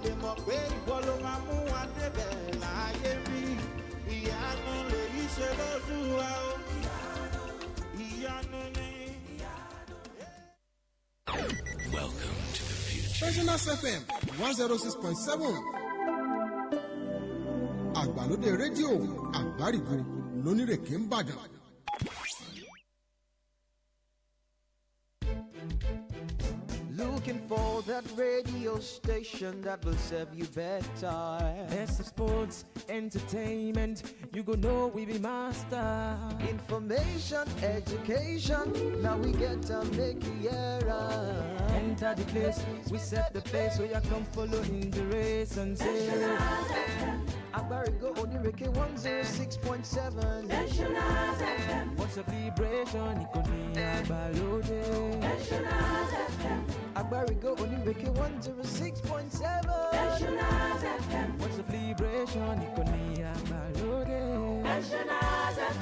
lè mọ̀ pé ìwọ ló máa mú wa débẹ̀ láyé bí ìyanu lè yí ṣe lójú wa o ìyanu ni. Welcome to the future. National FM 106.7. Àgbàlódé rédíò àgbárígo lónírèké ń bàdàn. Looking for that radio station that will serve you better. Best of sports, entertainment, you go know we be master. Information, education, now we get to make you era. Enter the place, we set the pace, so you come follow in the race and say Aboree go Onireke 106.7. National FM. What's a vibration? Ikoni Abalode. National FM. Aboree go Onireke 106.7. National FM. What's a vibration? Ikoni Abalode. National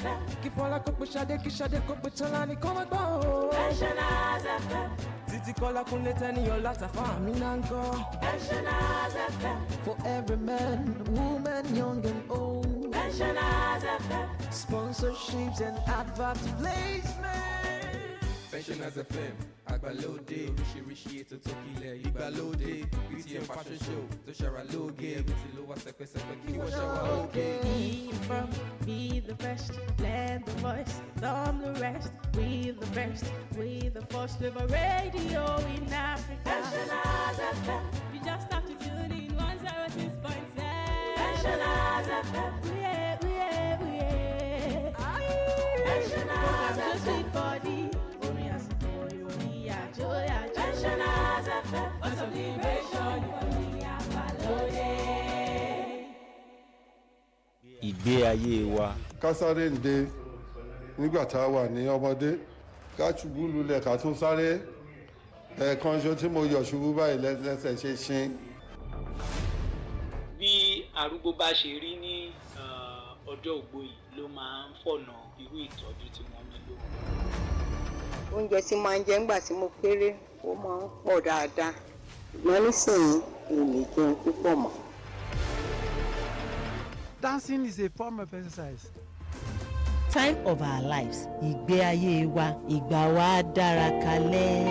FM. Kifola kokbe shade kishade kokbe chalani komagbo. National FM. Titi kola kunle teni yola tafami nanko. National FM. For every man, woman, young and old. National FM. Sponsorships and advertisements. Pensioners FM, Agbalode, Rishi to Tokile, Igbalode, BTM Fashion Show, to Shara Loge, Lowa Sekwe, Kiwashawa okay. Be from, be the best, land the voice, thumb the rest, we the best, we the first live a radio in Africa. Pensioners FM. You just have to tune in 106.7. Pensioners FM. Pensioners FM. Sweet body. Pensioners FM. What's a vibration? Ìgbé ayé wa. Ká sáré ǹde nígbà tá a wà ní ọmọdé ká ṣubú lulẹ̀ ká tún sáré ẹ̀ẹ̀kan ṣo tí mo yọ̀ ṣubú báyìí lẹ́sẹ̀ ṣe ṣin. Bí arúgbó bá ṣe rí ní ọjọ́ ògbó yìí ló máa ń fọ̀nà irú ìtọ́jú tí wọ́n nílò. Oúnjẹ tí máa ń jẹ ńgbà tí mo kéré ó máa ń pọ̀ dáadáa ṣùgbọ́n nísìnyí èmi jẹun púpọ̀ mọ́. Dancing is a form of exercise. Time of our lives. Ìgbé ayé wa, ìgbà wa dára kalẹ̀.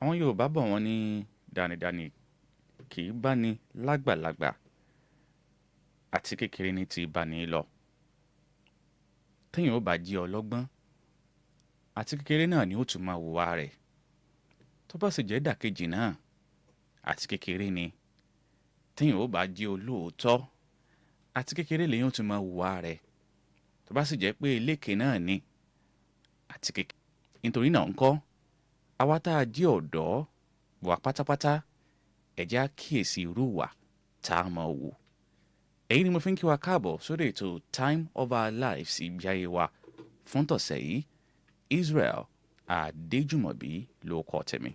Àwọn Yorùbá bọ̀ wọ́n ní dánidáni kì í bá ní lágbàlagbà àti kékeré ní ti bá ní lọ. Téèyàn ó bá jí ọlọ́gbọ́n àti kékeré náà ni ó tún máa hùwà rẹ̀. Tó bá sì jẹ́ dàkejì náà àti kékeré ni. Téèyàn ó bá jí olóòótọ́ àti kékeré lèyàn ó tún máa hùwà rẹ̀. Tó bá sì jẹ́ pé eléke náà ni àti kékeré. Nítorí náà ńkọ́ àwa tá a jí ọ̀dọ́ wà pátápátá ẹ jẹ́ á kíyèsí irú wà tá a máa wù. Èyí ni mo fi ń kí wa káàbọ̀ sórí ètò Time of Our Lives ìgbé ayé wa fún tọ̀sẹ̀ yìí. Israel Adéjùmọ̀bí ló kọ tèmi.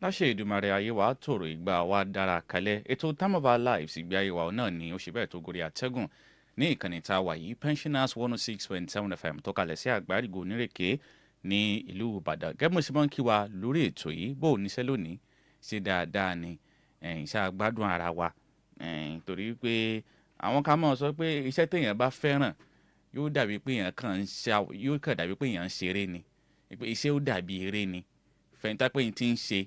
Láṣẹ Èdùmàrè ayé wa tòrò ìgbà wa dára kalẹ̀. Ètò Time of Our Lives ìgbé ayé wa náà ni ó ṣe bẹ́ẹ̀ tó gorí àtẹ́gùn ní ìkànnì tá a wà yìí pensioners 106.7 FM tó kalẹ̀ sí àgbárígò onírèké ní ìlú ìbàdàn gẹ́gẹ́ bí mo ṣe máa ń kí wa lórí ètò yìí bó o níṣẹ́ lónìí ṣe dáadáa ni ṣá gbádùn ara wa torí pé àwọn kan máa sọ pé iṣẹ́ téèyàn bá fẹ́ràn yóò dàbí pé èèyàn yóò kàn dàbí pé èèyàn ń ṣeré ni pé iṣẹ́ ó dàbí eré ni fẹ̀yìntà pé èyí tí ń ṣe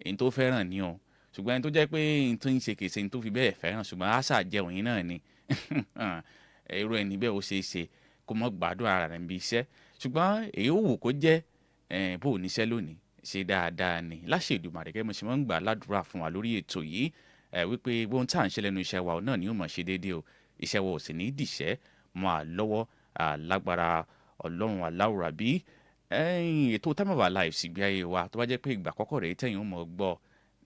èyí tó fẹ́ràn ni o ṣùgbọ́n ẹni tó jẹ́ pé èyí tó ń ṣe kìí ṣe èyí tó fi bẹ́ẹ̀ fẹ́ràn ṣùgbọ́n àṣà jẹun yìí náà ni irú ẹni bẹ́ẹ̀ ó ṣeé ṣe kó mọ́ gbádùn ara rẹ̀ níbi iṣẹ́ ṣùgbọ́n èyí ó wù kó jẹ́ bó o níṣẹ́ lónìí ṣe dáadáa ni láṣẹ Èdùmàrè gẹ́gẹ́ mo ṣe máa ń gbà ládùúrà fún wa lórí ètò yìí wípé gbóhùn tá à ń ṣe lẹ́nu iṣẹ́ wa náà ni ó mọ̀ ṣe déédéé o iṣẹ́ wa ò sì ní dìṣẹ́ mọ́ à lọ́wọ́ lágbára ọlọ́run aláwòrán bí ètò Time of Our Lives ìgbé ayé wa tó bá jẹ́ pé ìgbà àkọ́kọ́ rẹ̀ tẹ̀yìn ó mọ̀ gbọ́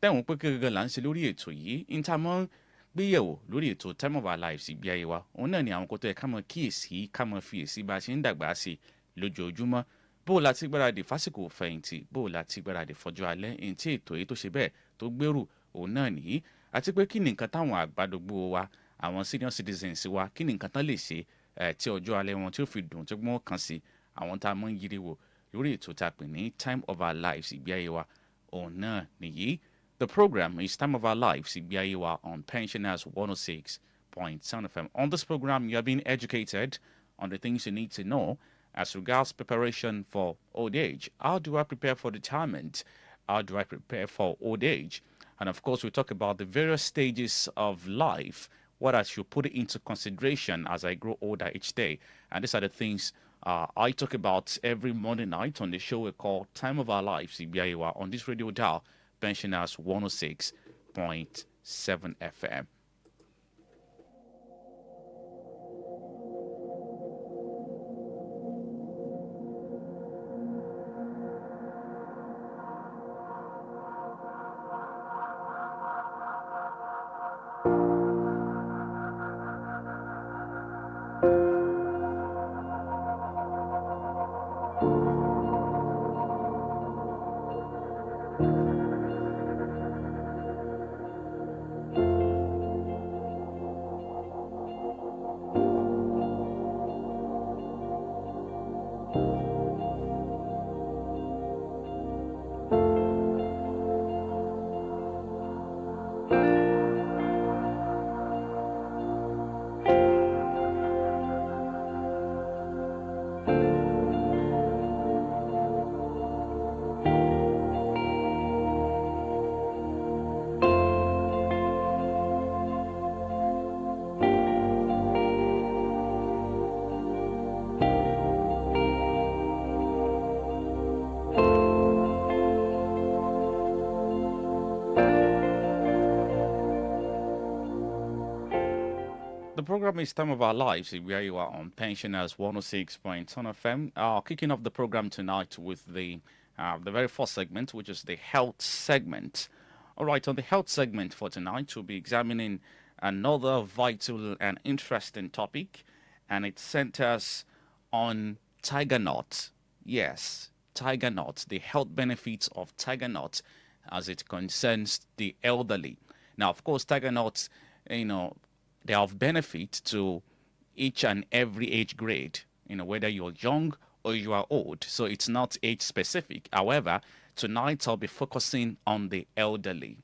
tẹ̀wọ̀n pé gẹ́gẹ́ là ń ṣe lórí ètò yìí ní ta mọ́ gbéyẹ̀wò lórí ètò Time of Our Lives ìgbé ayé wa òun náà ni àwọn kótó ẹ̀ ká mọ̀ kíyèsí ká mọ̀ fiyèsí bá a ṣe ń dàgbà sí lójoojúmọ́ bó o la ti gbáradì fásìkò fẹ̀yìntì bó o la ti gbáradì fọjọ́ alẹ́ èyí tí ètò yìí tó ṣe bẹ́ẹ̀ tó gbèrú òun náà nìyí àti pé kí ni nǹkan táwọn àgbàdógbò wa àwọn senior citizens wa kí ni nǹkan tán lè ṣe tí ọjọ́ alẹ́ wọn tí ó fi dùn tó gbọ́n kan sí àwọn tá a mọ̀ ń yiri wò lórí ètò tá a pè ní Time of Our Lives ìgbé ayé wa òun náà nìyí. The program is Time of Our Lives ìgbé ayé wa on Pensioners 106.7 FM. On this program, you are being educated on the things you need to know as regards preparation for old age. How do I prepare for retirement? How do I prepare for old age? And of course, we talk about the various stages of life, what I should put into consideration as I grow older each day. And these are the things I talk about every Monday night on the show we call Time of Our Lives, Ibiaiwa, on this radio dial, Pensioners 106.7 FM. The program is Time of Our Lives, where you are on Pensioners 106.1 FM. Kicking off the program tonight with the very first segment, which is the health segment. All right, on the health segment for tonight, we'll be examining another vital and interesting topic, and it centers on tiger nut. Yes, tiger nut, the health benefits of tiger nut as it concerns the elderly. Now, of course, tiger nuts, they are of benefit to each and every age grade, whether you're young or you are old. So it's not age specific. However, tonight I'll be focusing on the elderly.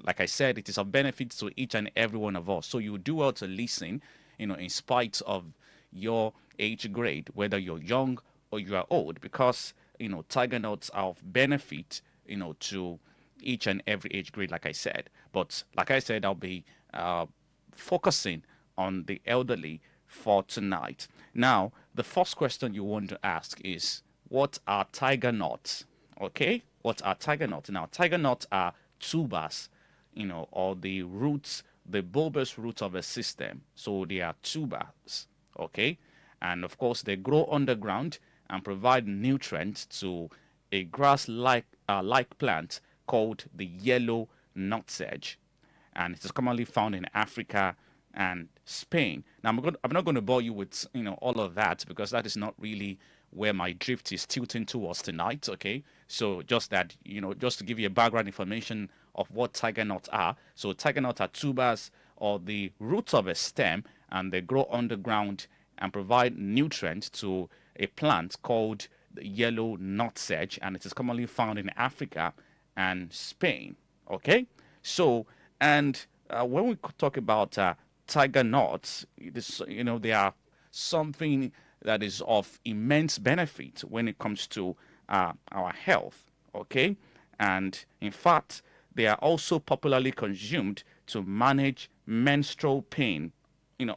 Like I said, it is of benefit to each and every one of us. So you do well to listen, in spite of your age grade, whether you're young or you are old, because, tiger nuts are of benefit, to each and every age grade, like I said. But like I said, I'll be focusing on the elderly for tonight. Now, the first question you want to ask is, what are tiger nuts? Okay, what are tiger nuts? Now, tiger nuts are tubers, or the roots, the bulbous roots of a system. So they are tubers, okay? And of course, they grow underground and provide nutrients to a grass-like plant called the yellow nutsedge. And it is commonly found in Africa and Spain. Now, I'm not going to bore you with all of that, because that is not really where my drift is tilting towards tonight. Okay, so just that just to give you a background information of what tiger nuts are. So tiger nuts are tubers or the roots of a stem, and they grow underground and provide nutrients to a plant called the yellow nutsedge, and it is commonly found in Africa and Spain. Okay, so and when we talk about tiger nuts, they are something that is of immense benefit when it comes to our health. Okay, and in fact, they are also popularly consumed to manage menstrual pain,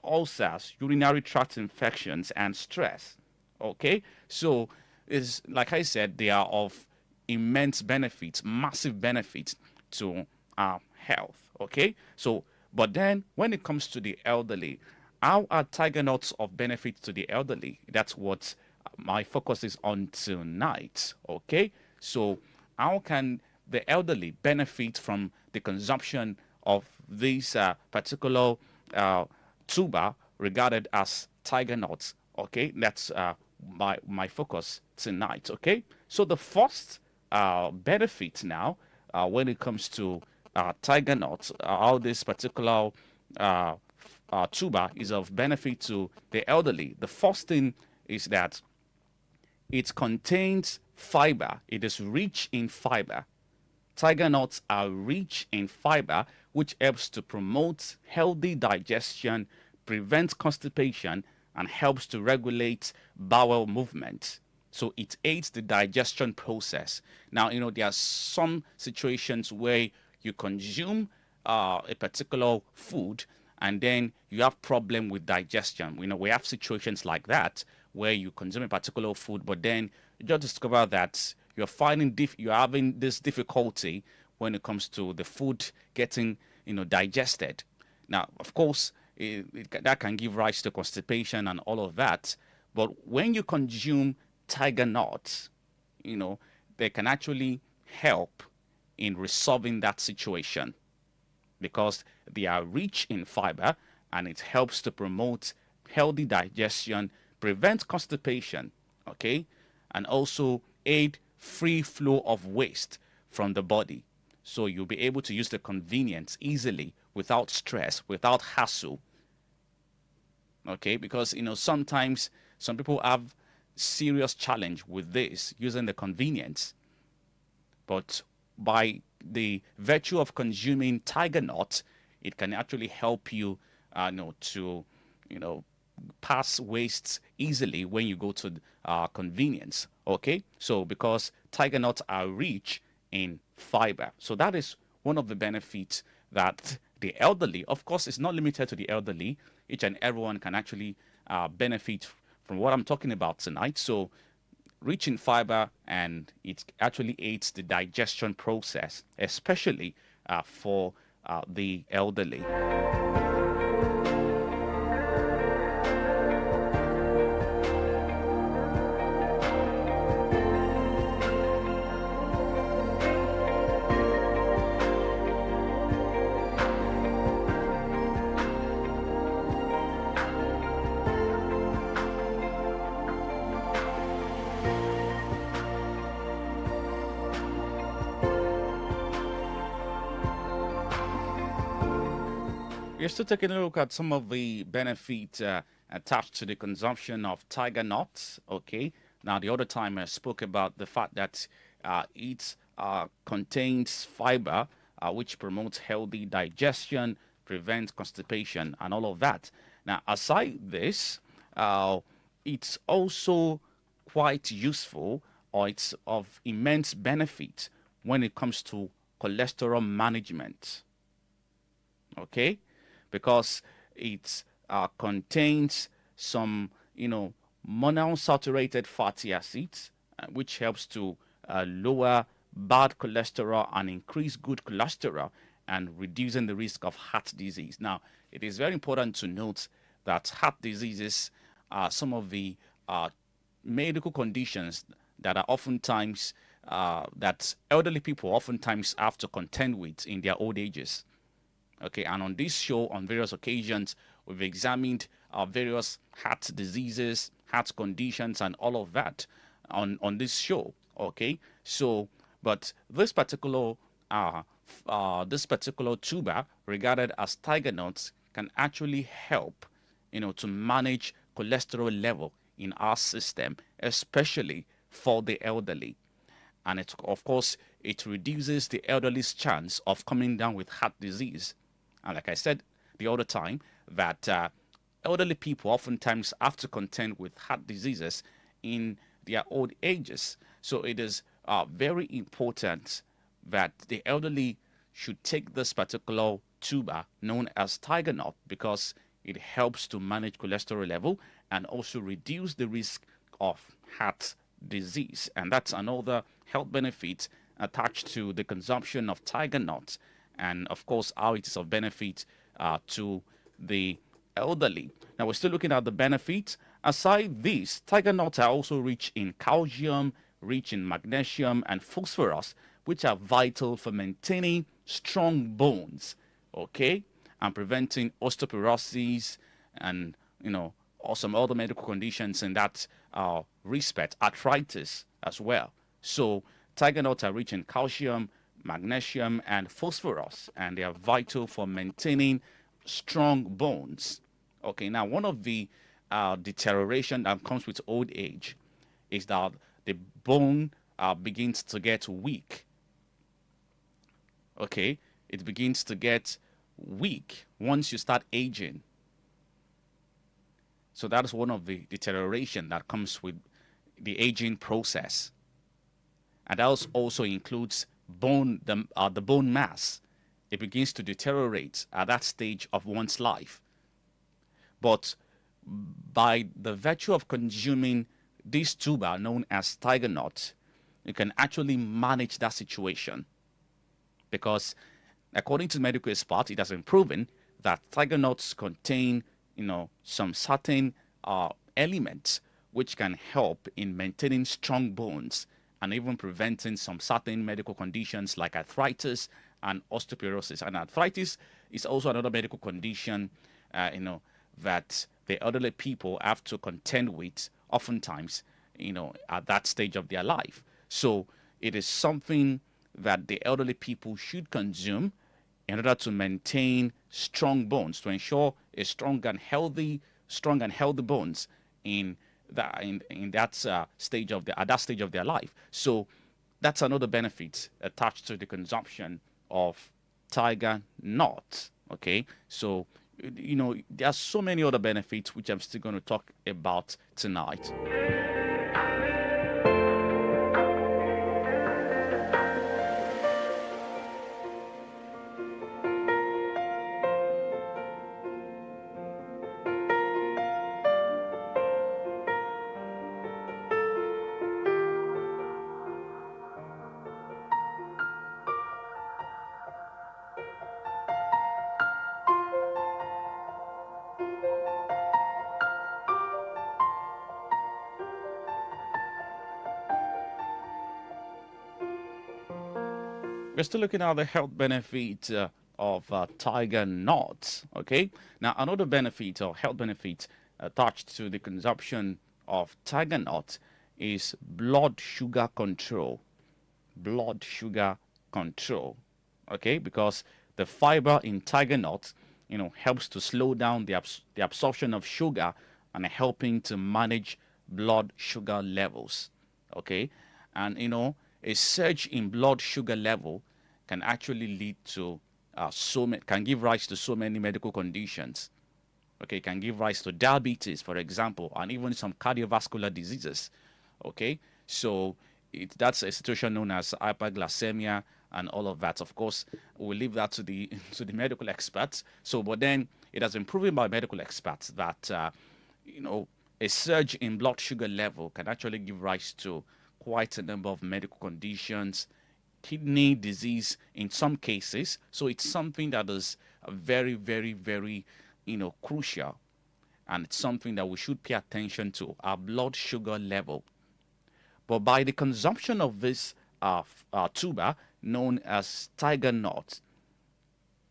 ulcers, urinary tract infections, and stress. Okay, so it's like I said, they are of immense benefits, massive benefits to our health. Okay, so but then when it comes to the elderly, how are tiger nuts of benefit to the elderly? That's what my focus is on tonight. Okay, so how can the elderly benefit from the consumption of this particular tuber regarded as tiger nuts? Okay, that's my focus tonight. Okay, so the first benefit now when it comes to tiger nuts, how this particular tuber is of benefit to the elderly. The first thing is that it contains fiber. It is rich in fiber. Tiger nuts are rich in fiber, which helps to promote healthy digestion, prevents constipation, and helps to regulate bowel movement. So it aids the digestion process. Now, there are some situations where you consume a particular food and then you have problem with digestion. We have situations like that where you consume a particular food, but then you just discover that you're having this difficulty when it comes to the food getting digested. Now, of course, that can give rise to constipation and all of that. But when you consume tiger nuts, they can actually help in resolving that situation because they are rich in fiber and it helps to promote healthy digestion, prevent constipation, okay, and also aid free flow of waste from the body. So you'll be able to use the convenience easily without stress, without hassle. Okay, because sometimes some people have serious challenge with this using the convenience. But by the virtue of consuming tiger nut, it can actually help you to pass wastes easily when you go to convenience. Okay, so because tiger nuts are rich in fiber, so that is one of the benefits that the elderly, of course, it's not limited to the elderly. Each and everyone can actually benefit from what I'm talking about tonight. So rich in fiber, and it actually aids the digestion process, especially for the elderly. We're still taking a look at some of the benefits attached to the consumption of tiger nuts. Okay, now the other time I spoke about the fact that it contains fiber, which promotes healthy digestion, prevents constipation, and all of that. Now, aside this, it's also quite useful, or it's of immense benefit when it comes to cholesterol management. Okay, because it contains some, monounsaturated fatty acids, which helps to lower bad cholesterol and increase good cholesterol and reducing the risk of heart disease. Now, it is very important to note that heart diseases are some of the medical conditions that are oftentimes, that elderly people oftentimes have to contend with in their old ages. Okay, and on this show, on various occasions, we've examined various heart diseases, heart conditions, and all of that on this show. Okay, so but this particular tuber, regarded as tiger nuts, can actually help to manage cholesterol level in our system, especially for the elderly. And of course, it reduces the elderly's chance of coming down with heart disease. And like I said the other time, that elderly people oftentimes have to contend with heart diseases in their old ages. So it is very important that the elderly should take this particular tuber known as tiger nut, because it helps to manage cholesterol level and also reduce the risk of heart disease. And that's another health benefit attached to the consumption of tiger nut, and of course how it is of benefit to the elderly. Now we're still looking at the benefits. Aside this, tiger nuts are also rich in calcium, rich in magnesium and phosphorus, which are vital for maintaining strong bones, okay, and preventing osteoporosis and or some other medical conditions in that respect, arthritis as well. So tiger nuts are rich in calcium, magnesium and phosphorus, and they are vital for maintaining strong bones. Okay, now one of the deterioration that comes with old age is that the bone begins to get weak. Okay, it begins to get weak once you start aging. So that is one of the deterioration that comes with the aging process. And that also includes the bone mass. It begins to deteriorate at that stage of one's life. But by the virtue of consuming this tuber known as tiger nut, you can actually manage that situation. Because according to medical experts, it has been proven that tiger nuts contain some certain elements which can help in maintaining strong bones and even preventing some certain medical conditions like arthritis and osteoporosis. And arthritis is also another medical condition, that the elderly people have to contend with oftentimes, at that stage of their life. So it is something that the elderly people should consume in order to maintain strong bones, to ensure a strong and healthy bones at that stage of their life. So that's another benefit attached to the consumption of tiger nut. Okay, so there are so many other benefits which I'm still going to talk about tonight. We're still looking at the health benefit of tiger nuts. Okay, now another benefit or health benefit attached to the consumption of tiger nut is blood sugar control. Blood sugar control. Okay, because the fiber in tiger nut, helps to slow down the absorption of sugar and helping to manage blood sugar levels. Okay, and a surge in blood sugar level can actually lead to can give rise to so many medical conditions. Okay, can give rise to diabetes, for example, and even some cardiovascular diseases. Okay, so that's a situation known as hyperglycemia and all of that. Of course, we'll leave that to the medical experts. So, but then it has been proven by medical experts that a surge in blood sugar level can actually give rise to quite a number of medical conditions, kidney disease in some cases. So it's something that is very, very, very, crucial. And it's something that we should pay attention to, our blood sugar level. But by the consumption of this tuber known as tiger nut,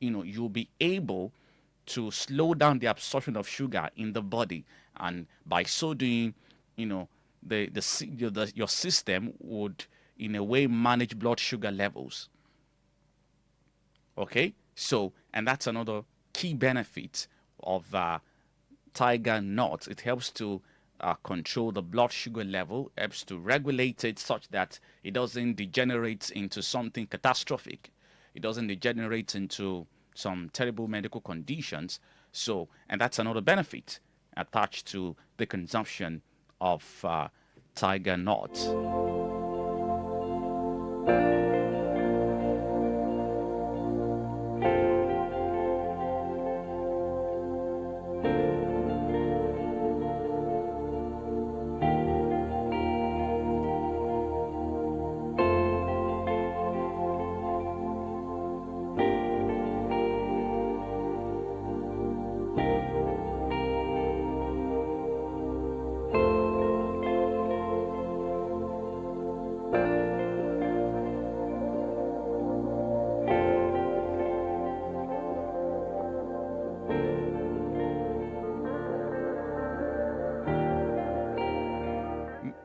you'll be able to slow down the absorption of sugar in the body. And by so doing, your system would in a way manage blood sugar levels. Okay, so and that's another key benefit of tiger nut, it helps to control the blood sugar level, helps to regulate it such that it doesn't degenerate into something catastrophic. It doesn't degenerate into some terrible medical conditions. So, and that's another benefit attached to the consumption of tiger nuts.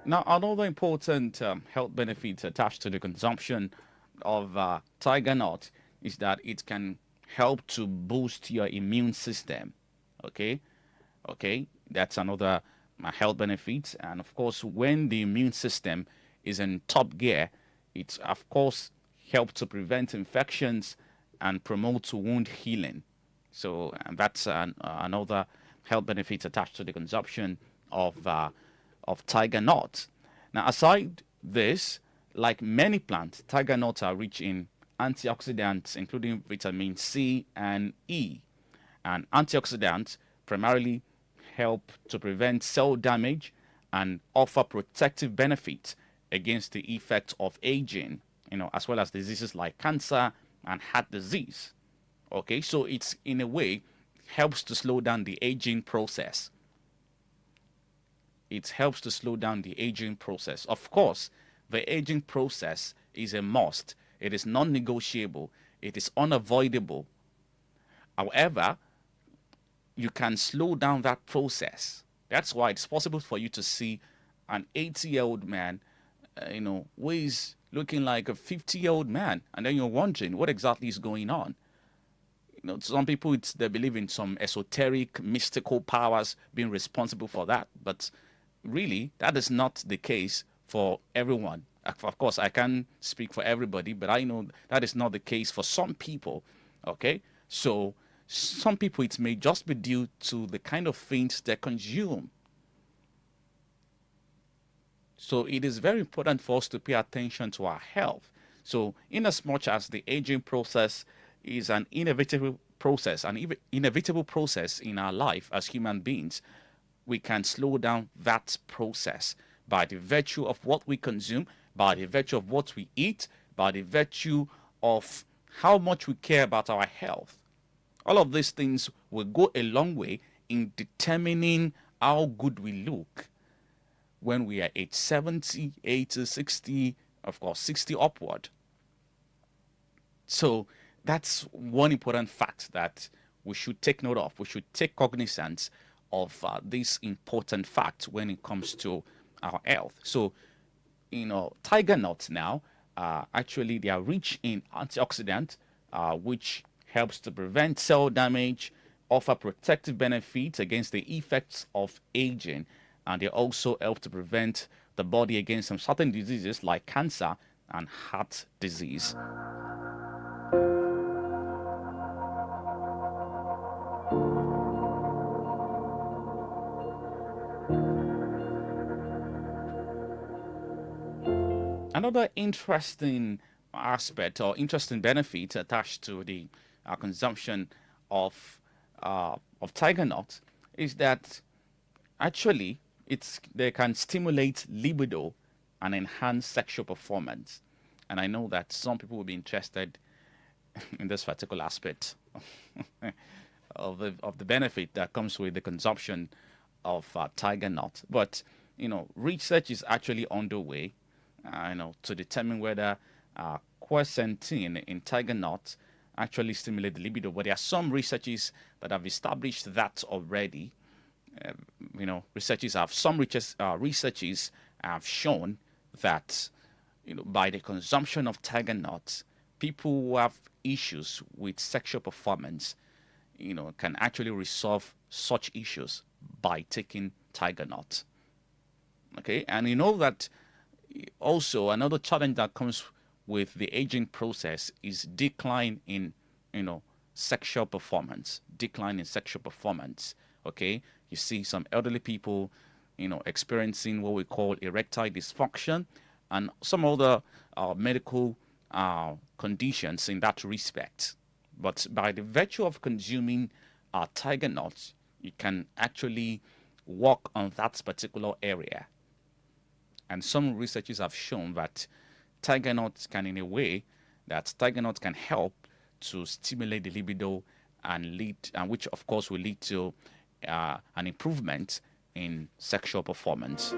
Now, another important health benefit attached to the consumption of tiger nut is that it can help to boost your immune system. Okay, that's another health benefit. And of course, when the immune system is in top gear, it of course helps to prevent infections and promote wound healing. So that's another health benefit attached to the consumption of tiger nuts. Now, aside this, like many plants, tiger nuts are rich in antioxidants, including vitamin C and E. And antioxidants primarily help to prevent cell damage and offer protective benefits against the effects of aging, as well as diseases like cancer and heart disease. Okay, so it's in a way helps to slow down the aging process. It helps to slow down the aging process. Of course, the aging process is a must. It is non-negotiable. It is unavoidable. However, you can slow down that process. That's why it's possible for you to see an 80-year-old man, who is looking like a 50-year-old man, and then you're wondering what exactly is going on. Some people they believe in some esoteric, mystical powers being responsible for that, but really, that is not the case for everyone. Of course, I can't speak for everybody, but I know that is not the case for some people. Okay, so some people, it may just be due to the kind of things they consume. So it is very important for us to pay attention to our health. So in as much as the aging process is an inevitable process in our life as human beings, we can slow down that process by the virtue of what we consume, by the virtue of what we eat, by the virtue of how much we care about our health. All of these things will go a long way in determining how good we look when we are age 70, 80, 60, of course, 60 upward. So that's one important fact that we should take note of. We should take cognizance of this important fact when it comes to our health. So, tiger nuts now, actually they are rich in antioxidants, which helps to prevent cell damage, offer protective benefits against the effects of aging, and they also help to prevent the body against some certain diseases like cancer and heart disease. Another interesting aspect or interesting benefit attached to the consumption of tiger nuts is that actually they can stimulate libido and enhance sexual performance. And I know that some people will be interested in this particular aspect of the benefit that comes with the consumption of tiger nut. But research is actually underway to determine whether quercetin in tiger nut actually stimulate the libido. But there are some researches that have established that already. Researches have shown that by the consumption of tiger nuts, people who have issues with sexual performance, can actually resolve such issues by taking tiger nut. Okay, and you know that also another challenge that comes with the aging process is decline in, sexual performance. Decline in sexual performance. Okay, you see some elderly people, experiencing what we call erectile dysfunction and some other medical conditions in that respect. But by the virtue of consuming tiger nuts, you can actually work on that particular area. And some researchers have shown that tiger nuts can, in a way, that tiger nuts can help to stimulate the libido and which of course will lead to an improvement in sexual performance.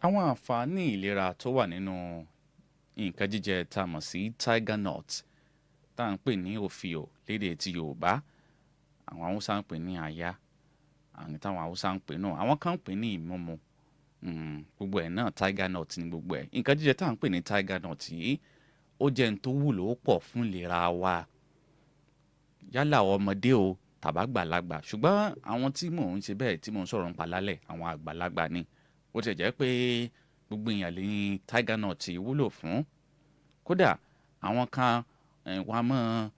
Àwọn àǹfààní ìlera tó wà nínú nǹkan jíjẹ tá a mọ̀ sí tiger nut tá à ń pè ní òfìò lédè ti Yorùbá, àwọn Haúsá ń pè ní àyà, àwọn táwọn Haúsá ń pè náà, àwọn kan ń pè ní ìmúmu. Gbogbo ẹ̀ náà tiger nut ni gbogbo ẹ̀. Nǹkan jíjẹ tá à ń pè ní tiger nut yìí ó jẹ́ n tó wúlò pọ̀ fún ìlera wa, yálà ọmọdé o tàbágbàlagbà, ṣùgbọ́n àwọn tí mò ń ṣe bẹ́ẹ̀ tí mò ń sọ̀rọ̀ nípa lálẹ́ àwọn àgbàlagbà ni. Ó ti jẹ́ pé gbogbo èèyàn lè ní tiger nut wúlò fún. Kódà àwọn kan wọ́n á máa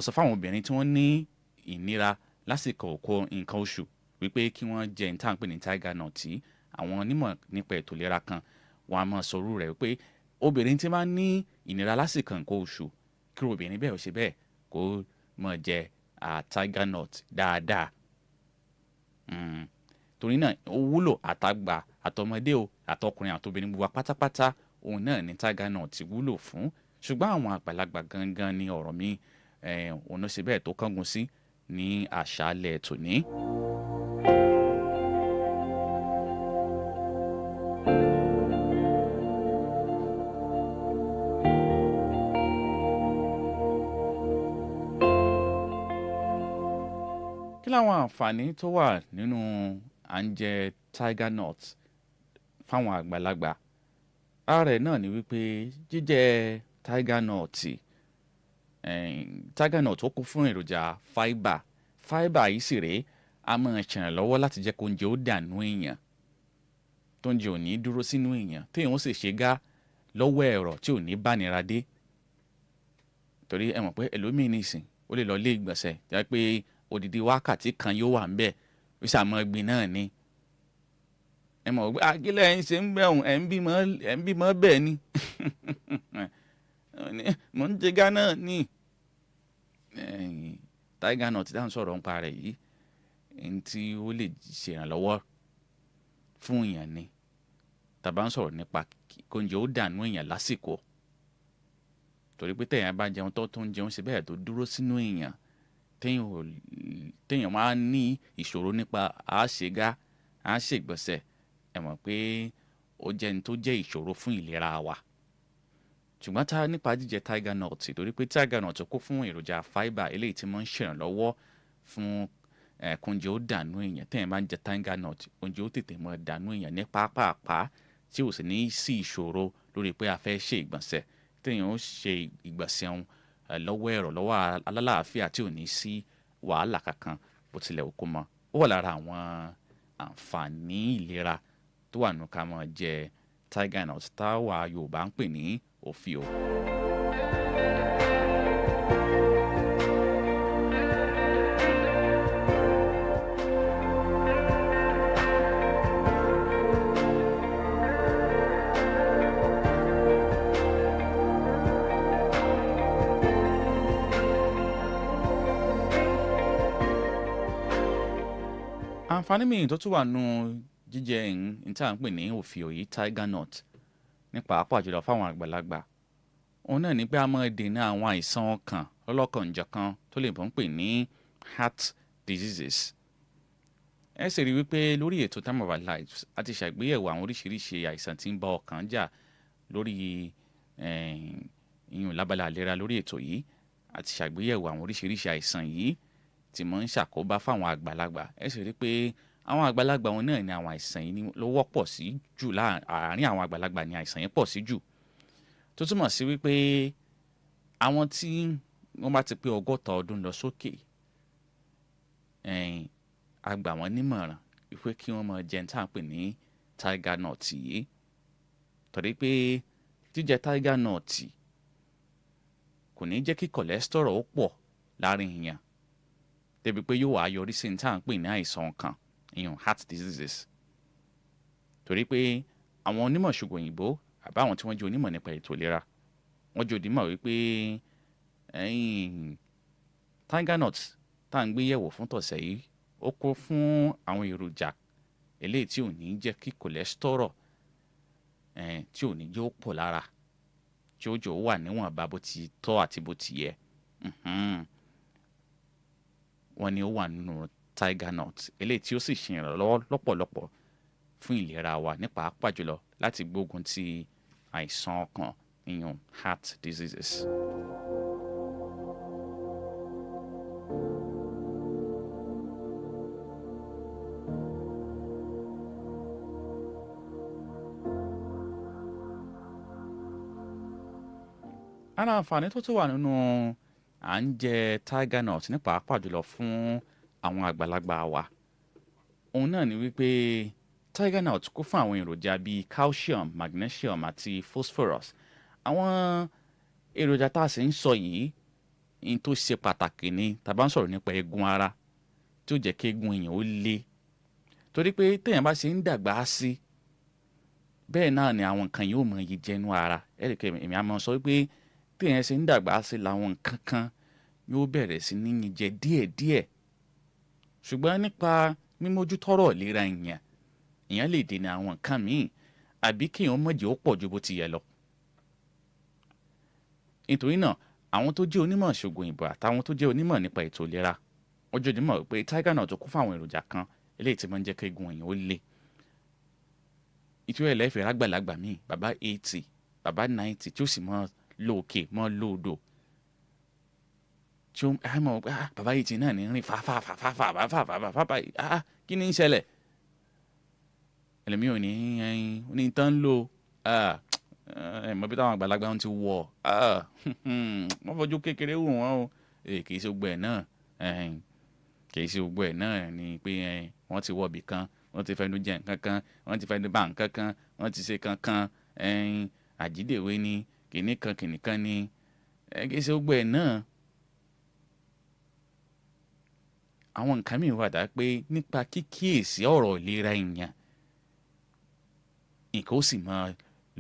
sọ fáwọn obìnrin tí wọ́n ní ìnira lásìkò nǹkan oṣù wípé kí wọ́n jẹ ní tá à ń pè ní tiger nut. Àwọn onímọ̀ nípa ètò ìlera kan wọ́n á máa sọrú rẹ̀ wípé obìnrin tí máa ń ní ìnira lásìkò nǹkan oṣù, kí obìnrin bẹ́ẹ̀ ò ṣe bẹ́ẹ̀ kó máa jẹ tiger nut dáadáa. Torí náà ó wúlò àtàgbà àtọmọdé o àtọkùnrin àtobìnrin gbogbo pátápátá òun náà ní tiger nut wúlò fún. Ṣùgbọ́n àwọn àgbàlagbà gangan ni ọ̀rọ̀ mi òun ló ṣe bẹ́ẹ̀ tó kángun sí ní àṣálẹ́ tòní. Kí láwọn àǹfààní tó wà nínú à ń jẹ tiger nut fáwọn àgbàlagbà? Ara rẹ̀ náà ni wípé jíjẹ tiger nut ó kún fún èròjà fibre. Fibre yìí sì rèé a máa ṣèrànlọ́wọ́ láti jẹ́ kó oúnjẹ ó dànù èèyàn, tó oúnjẹ ò ní dúró sínú èèyàn, téèyàn ó sì ṣe gá lọ́wọ́ ẹ̀rọ tí ò ní bánira dé. Torí ẹ mọ̀ pé ẹlòmíì nìsín ó lè lọ ilé ìgbọ̀nsẹ̀ jẹ́ pé odidi wákàtí kan yóò wà ńbẹ̀ ó ṣàmọ́ gbin náà ni. Ẹ mọ̀ pé akílẹ̀ ń ṣe ń bẹ̀rùn ẹ̀ ń bímọ bẹ́ẹ̀ ni mò ń jẹ gánà ní tiger nut dáhùn sọ̀rọ̀ nípa rẹ̀ yìí ẹni tí ó lè ṣèrànlọ́wọ́ fún èèyàn ni. Tàbá ń sọ̀rọ̀ nípa kóúnjẹ ó dànù èèyàn lásìkò, torí pé téèyàn bá jẹun tó ń jẹun ṣe bẹ́ẹ̀ tó dúró sínú èèyàn, téèyàn máa ní ìṣòro nípa àṣegá àṣègbọ̀nsẹ̀, ẹ mọ̀ pé ó jẹ́ ní tó jẹ́ ìṣòro fún ìlera wa. Ṣùgbọ́n tá nípa jíjẹ tiger nut, torí pé tiger nut kún fún èròjà fibre eléyìí tí máa ń ṣèrànlọ́wọ́ fún kóúnjẹ ó dànù èèyàn. Téèyàn bá ń jẹ tiger nut oúnjẹ ó tètè máa dànù èèyàn ní pápápá tí ò sì ní sí ìṣòro lórí pé a fẹ́ ṣe ìgbọ̀nsẹ̀. Téèyàn ó ṣe ìgbọ̀nsẹ̀ ọ̀hún lọ́wọ́ ẹ̀rọ lọ́wọ́ alálàáfíà tí ò ní sí wàhálà kankan bó tilẹ̀ kó mọ́. Ó wà lára àwọn àǹfààní ìlera tó wà nínú ká máa jẹ tiger nut táwa Yorùbá ń pè ní òfìò. àǹfààní mìíràn tó tún wà nù jíjẹ ní tí à ń pè ní òfìò yìí tiger nut nípa pàápàá jùlọ fáwọn àgbàlagbà òun náà ní pé a máa dènà àwọn àìsàn ọkàn lọ́lọ́kanòjọ̀kan tó lè bọ́ ń pè ní heart diseases. ẹ sì rí wípé lórí ètò Time of Our Lives a ti ṣàgbéyẹ̀wò àwọn oríṣiríṣi àìsàn tí ń bá ọkàn jà lórí ìyún lábala àlera lórí ètò yìí a ti ṣàgbéyẹ̀wò àwọn oríṣiríṣi àìsàn yìí tí mo ń ṣàkóbá fáwọn àgbàlagbà. ẹ sì rí pé àwọn àgbàlagbà wọn náà ni àwọn àìsàn yìí ló wọ́pọ̀ sí jù láàárín àwọn àgbàlagbà ni àìsàn yìí pọ̀ sí jù tó túmọ̀ sí wípé àwọn tí wọ́n bá ti pé 60 ọdún lọ sókè a gbà wọ́n nímọ̀ràn wípé kí wọ́n máa jẹ tá à ń pè ní tiger nut yìí torí pé jíjẹ tiger nut kò ní jẹ́ kí cholesterol ó pọ̀ láàrin èèyàn débi pé yóò wá yọrí sí tá à ń pè ní àìsàn ọkàn ìyẹn heart diseases torí pé àwọn onímọ̀ ṣògùn òyìnbó àbáwọn tí wọ́n jẹ́ onímọ̀ nípa ètò ìlera wọ́n jẹ́ onímọ̀ wípé tiger nut tá à ń gbé yẹ̀wò fún tọ̀sẹ̀ yìí ó kó fún àwọn èròjà eléyìí tí ò ní jẹ́ kí cholesterol tí ò ní jẹ́ ó pọ̀ lára tí ó jọ wà níwọ̀nba bó ti tọ́ àti bó ti yẹ wọ́n ní ó wà nínú tiger nut eléyìí tí ó sì ṣe ìrànlọ́wọ́ lọ́pọ̀lọpọ̀ fún ìlera wa nípa pàápàá jùlọ láti gbógun ti àìsàn ọkàn ìyún heart diseases. ara àǹfààní tó tún wà nínú à ń jẹ tiger nut ní pàápàá jùlọ fún àwọn àgbàlagbà wa òun náà ni wípé tiger nut kún fún àwọn èròjà bíi calcium, magnesium àti phosphorus. àwọn èròjà tá a sì ń sọ yìí ní tó ṣe pàtàkì ni tá a bá ń sọ̀rọ̀ nípa eegun ara tí ó jẹ́ kí eegun èèyàn ó le torí pé téèyàn bá ṣe ń dàgbà sí bẹ́ẹ̀ náà ni àwọn nǹkan yóò mọ iyì jẹnu ara ẹ̀ríkẹ́ èmi á máa sọ wípé téèyàn ṣe ń dàgbà sí làwọn nǹkan kan yóò bẹ̀rẹ̀ sí ní yín jẹ díẹ̀díẹ̀ ṣùgbọ́n nípa mímójútọ́rọ̀ ìlera èèyàn lè dènà àwọn nǹkan míì àbí kéèyàn mọ̀jẹ̀ ó pọ̀ ju bó ti yẹ lọ. nítorí náà àwọn tó jẹ́ onímọ̀ ṣògùn òyìnbó àtàwọn tó jẹ́ onímọ̀ nípa ètò ìlera wọ́n jẹ́ onímọ̀ pé tiger nut tó kún fún àwọn èròjà kan eléyìí tí máa ń jẹ́ kí eegun èèyàn ó le. ìtura ẹlẹ́fẹ̀ẹ́ rágbàlagbà míì bàbá 80 bàbá 90 tí ó sì mọ́ lóòkè mọ́ lóòdò tí ó mọ̀ pé bàbá 80 náà ní rìn fàfàfàfàfàfàfàfà kí ni ń ṣẹlẹ̀ ẹlòmíì ò ní tán lò mọ̀ bí táwọn àgbàlagbà wọn ti wọ̀ wọ́n fojú kékeré wò wọ́n o kì í ṣe gbogbo ẹ̀ náà kì í ṣe gbogbo ẹ̀ náà ni pé wọ́n ti wọ̀ bì kan wọ́n ti fẹ́nu jẹ nǹkan kan wọ́n ti fẹ́nu bá nǹkan kan wọ́n ti ṣe kankan àjídèwé ni kìnìkan ni kì í ṣe gbogbo ẹ̀ náà. àwọn nǹkan mìíràn wà dá pé nípa kíkíyèsí ọ̀rọ̀ ìlera èèyàn nǹkan ó sì máa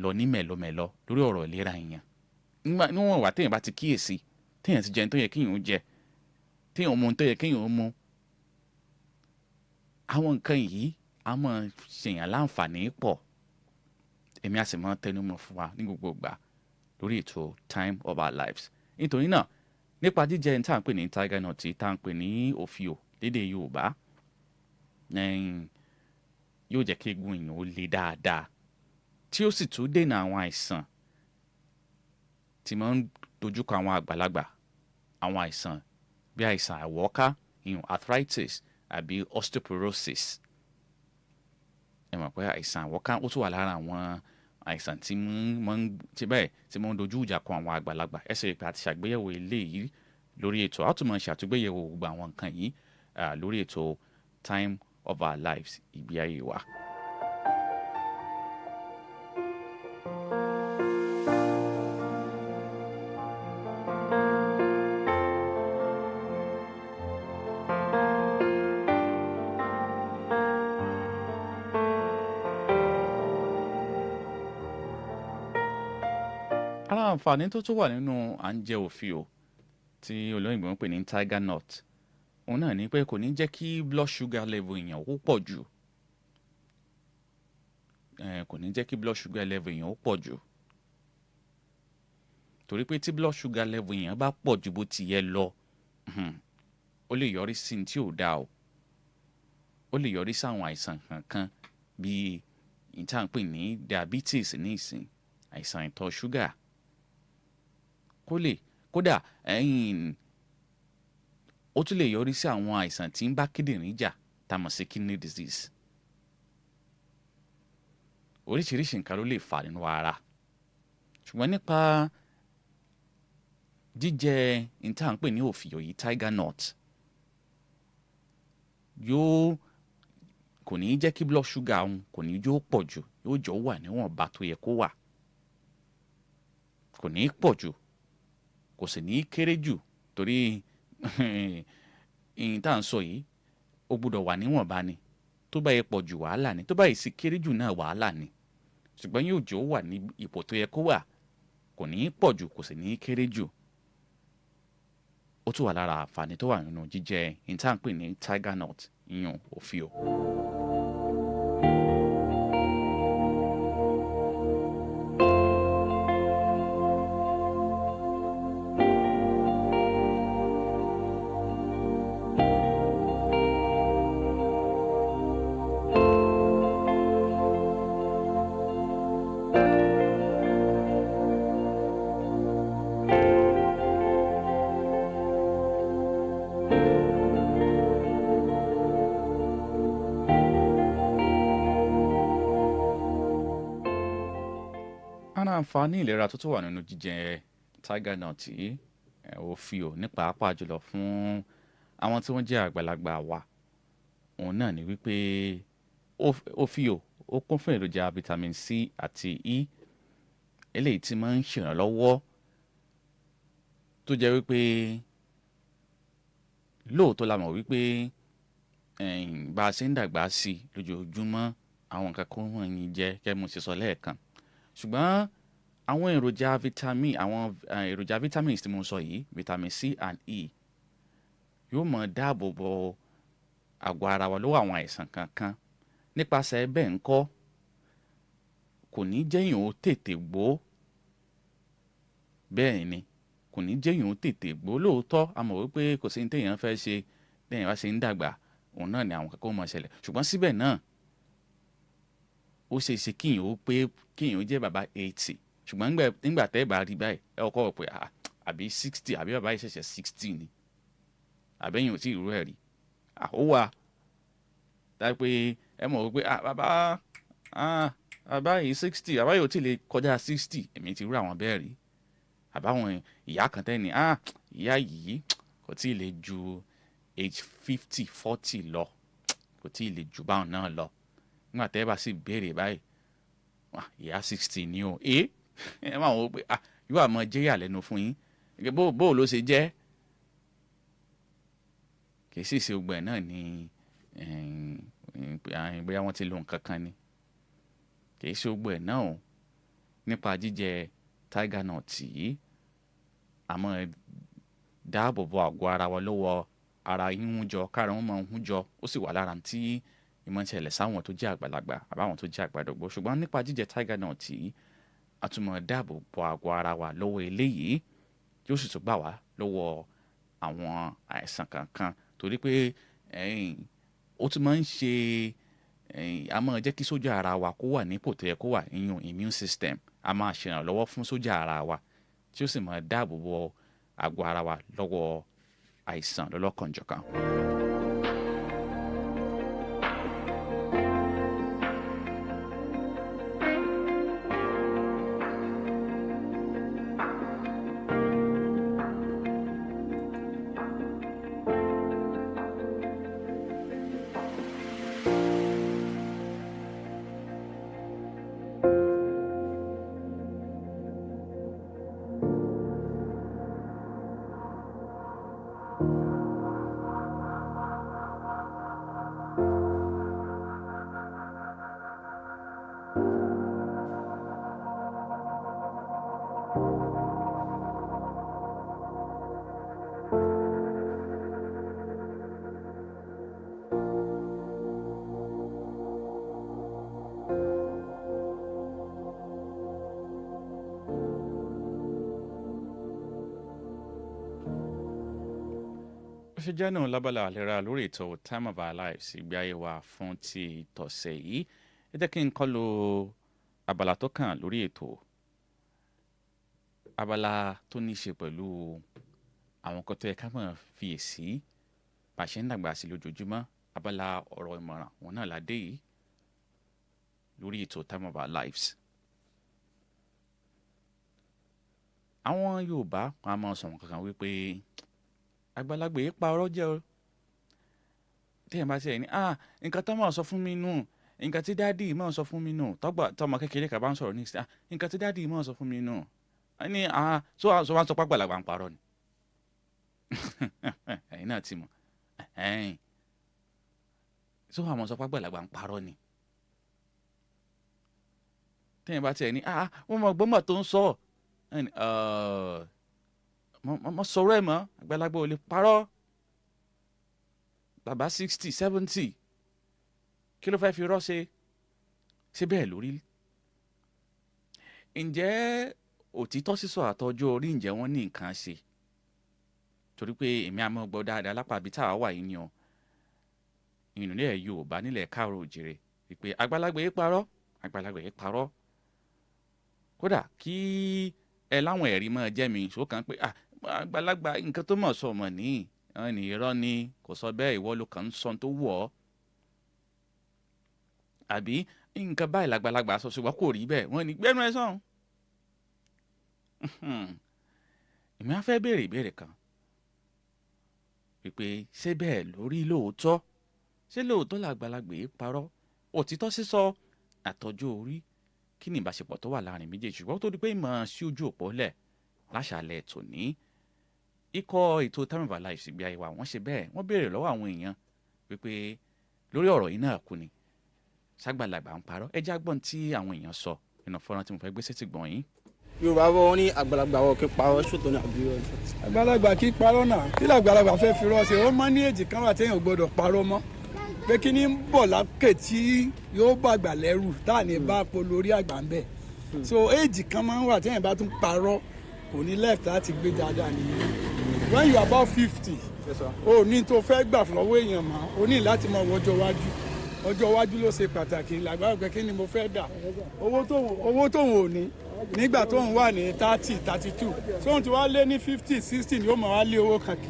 lọ ní mẹ̀lọmẹ̀lọ lórí ọ̀rọ̀ ìlera èèyàn níwọ̀n wà téèyàn bá ti kíyèsí téèyàn ti jẹun tó yẹ kéèyàn ó jẹ téèyàn mu tó yẹ kéèyàn ó mu àwọn nǹkan yìí á máa ṣèyàn láǹfààní pọ̀ èmi á sì máa tẹnumọ́ fún wa ní gbogbo ìgbà lórí ètò Time of Our Lives. nítorí náà nípa jíjẹ ní tá à ń pè ní tiger nut tí tá à ń pè ní òfìò lédè Yorùbá yóò jẹ́ kí eegun èèyàn ó le dáadáa tí ó sì tún dènà àwọn àìsàn tí máa ń dojúkọ àwọn àgbàlagbà àwọn àìsàn bí àìsàn àwọ́ká arthritis àbí osteoporosis. ẹ mọ̀ pé àìsàn àwọ́ká ó tún wà lára àwọn àìsàn tí mo ń dojú ìjà kọ àwọn àgbàlagbà ẹ sì rí pé a ti ṣàgbéyẹ̀wò eléyìí lórí ètò a tún máa ṣàtúgbéyẹ̀wò gbogbo àwọn nǹkan yìí lórí ètò Time of Our Lives ìgbé ayé wa. ara àǹfààní tó tún wà nínú à ń jẹ òfìò tí olóyìnbó ń pè ní tiger nut òun náà ni pé kò ní jẹ́ kí blood sugar level èèyàn ó pọ̀ jù kò ní jẹ́ kí blood sugar level èèyàn ó pọ̀ jù torí pé tí blood sugar level èèyàn bá pọ̀ ju bó ti yẹ lọ ó lè yọrí sí tí ò dáa o ó lè yọrí sí àwọn àìsàn kankan bíi ìtànpè ní diabetes ní ìsìn àìsàn ìtọ̀ ṣúgà kódà ó tún lè yọrí sí àwọn àìsàn tí ń bá kíndìnrín jà tá a mọ̀ sí kidney disease oríṣiríṣi nǹkan ló lè fà nínú ara ṣùgbọ́n nípa jíjẹ ìtànpè ní òfìyò yìí tiger nut kò ní jẹ́ kí blood sugar òun kò ní yóò pọ̀ jù yóò jọ wà níwọ̀nba tó yẹ kó wà kò ní pọ̀ jù kò sì ní kéré jù torí ìyìn tá à ń sọ yìí ó gbọ́dọ̀ wà níwọ̀nba ni tó bá yẹ pọ̀ jù wàhálà ni tó bá yẹ sì kéré jù náà wàhálà ni ṣùgbọ́n yóò jọ wà ní ipò tó yẹ kó wà kò ní pọ̀ jù kò sì ní kéré jù ó tún wà lára àǹfààní tó wà nínú jíjẹ ìyìn tá à ń pè ní tiger nut ìyún òfìò. àǹfààní ìlera tó tún wà nínú jíjẹ tiger nut yìí òfìò ní pàápàá jùlọ fún àwọn tí wọ́n jẹ́ àgbàlagbà wa òun náà ni wípé òfìò ó kún fún èròjà vitamin C àti E eléyìí tí máa ń ṣèrànlọ́wọ́ tó jẹ́ wípé lóòótọ́ la mọ̀ wípé bá a ṣe ń dàgbà sí lójoojúmọ́ àwọn nǹkan kan wọ̀nyí jẹ́ kẹ́ mo ṣe sọ lẹ́ẹ̀kan ṣùgbọ́n àwọn èròjà vitamins tí mo sọ yìí vitamin C and E yóò máa dáàbò bo àgọ́ ara wa lọ́wọ́ àwọn àìsàn kankan nípasẹ̀ bẹ́ẹ̀ ńkọ́ kò ní jẹ́yìn ó tètè gbó bẹ́ẹ̀ ni kò ní jẹ́yìn ó tètè gbó lóòótọ́ a mọ̀ wípé kò sí ní téèyàn fẹ́ ṣe téèyàn bá ṣe ń dàgbà òun náà ni àwọn kankan ó máa ṣẹlẹ̀ ṣùgbọ́n síbẹ̀ náà ó ṣe é ṣe kíyàn ó jẹ́ bàbá 80 ṣùgbọ́n nígbà tẹ́ ẹ bá rí báyìí ẹ kọ́ ọ pé àbí 60 àbí bàbá yìí ṣẹ̀ṣẹ̀ 60 ni àbẹ́yìn ò tí ì rú ẹ̀ rí ó wà dáa pé ẹ mọ̀ wípé bàbá yìí 60 bàbá yìí ò tí ì lè kọjá 60 èmi ti rú àwọn bẹ́ẹ̀ rí àbáwọn ìyá kan tẹ́ ni ìyá yìí kò tí ì lè ju age 50 40 lọ kò tí ì lè ju báwọn náà lọ nígbà tẹ́ ẹ bá sì béèrè báyìí ìyá 60 ni o ẹ máa wọ pé yóò àmọ́ jẹ́yà lẹ́nu fún yín bó ló ṣe jẹ́ kì í sì ṣe gbogbo ẹ̀ náà ni bóyá wọ́n ti lo nǹkan kan ni kì í ṣe gbogbo ẹ̀ náà o nípa jíjẹ tiger nut yìí àmọ́ dáàbò bo àgọ́ ara wa lọ́wọ́ ara yín jọ kára wọn máa ń hún jọ ó sì wà lára tí ìmọ̀ ń ṣẹlẹ̀ sáwọn tó jẹ́ àgbàlagbà àbáwọn tó jẹ́ àgbàdọ̀gbò ṣùgbọ́n nípa jíjẹ tiger nut yìí a tún máa dáàbò bo àgọ́ ara wa lọ́wọ́ eléyìí yóò sì tún gbà wá lọ́wọ́ àwọn àìsàn kankan torí pé ó tún máa ń ṣe a máa jẹ́ kí sójà ara wa kó wà nípò tó yẹ kó wà ìyún immune system a máa ṣèrànlọ́wọ́ fún sójà ara wa tí ó sì máa dáàbò bo àgọ́ ara wa lọ́wọ́ àìsàn lọ́lọ́kanjọ̀kan. ṣe jẹ́ náà lábala àlera lórí ètò Time of Our Lives ìgbé ayé wa fún ti ìtọ̀sẹ̀ yìí. Ẹ jẹ́ kí n kọ́ lo abala tó kàn lórí ètò. Abala tó ní ṣe pẹ̀lú àwọn nǹkan tó yẹ ká máa fiyèsí bá ṣe ń dàgbà sí lójoojúmọ́. Abala ọ̀rọ̀ ìmọ̀ràn wọn náà la dé yìí lórí ètò Time of Our Lives. Àwọn Yorùbá wọn a máa sọ̀rọ̀ kankan wípé àgbàlagbà yìí pa ọ̀rọ̀ jẹ́ o. Téèyàn bá tiẹ̀ ní nǹkan tó máa sọ fún mi nù, nǹkan tí dáàdì máa sọ fún mi nù, tọ́mọ kékeré kan bá ń sọ̀rọ̀ ní ìsìn nǹkan tí dáàdì máa sọ fún mi nù. Ní so wá sọ pé àgbàlagbà ń parọ́ ni. Ẹ̀yin náà ti mọ̀. So àwọn sọ pé àgbàlagbà ń parọ́ ni. Téèyàn bá tiẹ̀ ní wọ́n mọ̀ gbọ́mọ̀ tó ń sọ mo sọ̀rọ̀ ẹ̀ mọ́ àgbàlagbà ò lè parọ́. Bàbá 60 70 kí ló fẹ́ fi rọ́ ṣe bẹ́ẹ̀ lórí. Ǹjẹ́ òtítọ́ sísọ àtọjọ́ orí ǹjẹ́ wọ́n ní nǹkan ṣe? Torí pé èmi àmọ́ gbọ́ dáadáa lápá ibi táwa wà yìí ni o. Ìrìnlẹ̀ Yorùbá nílẹ̀ Káàárọ̀ Oòjíire wípé àgbàlagbà yìí parọ́, àgbàlagbà yìí parọ́. Kódà kí ẹ láwọn ẹ̀rí máa jẹ́ mi ṣókàn pé àgbàlagbà nǹkan tó mọ̀ sọ mọ̀ ní irọ́ ni kò sọ bẹ́ẹ̀ ìwọ ló kàn ń sọ tó wọ̀ ọ́. Àbí nǹkan báyìí làgbàlagbà sọ ṣùgbọ́n kò rí bẹ́ẹ̀ wọ́n ní gbẹ́nu ẹ sọ̀hún. Èmi á fẹ́ béèrè ìbéèrè kan wípé ṣé bẹ́ẹ̀ lórí lóòótọ́? Ṣé lóòótọ́ làgbàlagbà yìí parọ́? Òtítọ́ sísọ àtọjọ́ orí kí ni ìbáṣepọ̀ tó wà láàrin méjèèjì? Ṣùgbọ́n tó di pé ìmọ̀ sí ojú òpó lẹ̀ láṣàlẹ̀ tòní. Ikọ̀ ètò Time of Our Lives ìgbé ayé wa wọ́n ṣe bẹ́ẹ̀ wọ́n béèrè lọ́wọ́ àwọn èèyàn wípé lórí ọ̀rọ̀ yìí náà kú ni ṣàgbàlagbà ń parọ́. Ẹ jẹ́ agbọ́n tí àwọn èèyàn sọ nínú fọ́nrán tí mo fẹ́ gbé sétí gbọ̀n yín. Yorùbá bọ̀ wọ́n ní àgbàlagbà wọ̀ kí parọ́ ṣòtò ní àbí rẹ̀. àgbàlagbà kí parọ́ náà kí làgbàlagbà fẹ́ fi rọ́ ṣe ó mọ́ ní èjì kan wà téèyàn gbọ́dọ̀ parọ́ mọ́ pé kí ni ń bọ̀ lákè tí yóò bàgbà lẹ́rù tá à ní bá polo orí àgbà ń bẹ̀. So èjì kan máa ń wà téèyàn bá tún parọ́ kò ní left láti gbé dáadáa nìyẹn. When you are about 50 o ní tó fẹ́ gbà lọ́wọ́ èèyàn mọ́ o ní láti mọ ọjọ́ iwájú. Ọjọ́ iwájú ló ṣe pàtàkì làgbàlagbà kí ni mo fẹ́ dà owó tóun ò ní nígbà tó ń wà ní 30 32 tóun ti wá lé ní 50 60 ni ó máa wá lé owó kankì.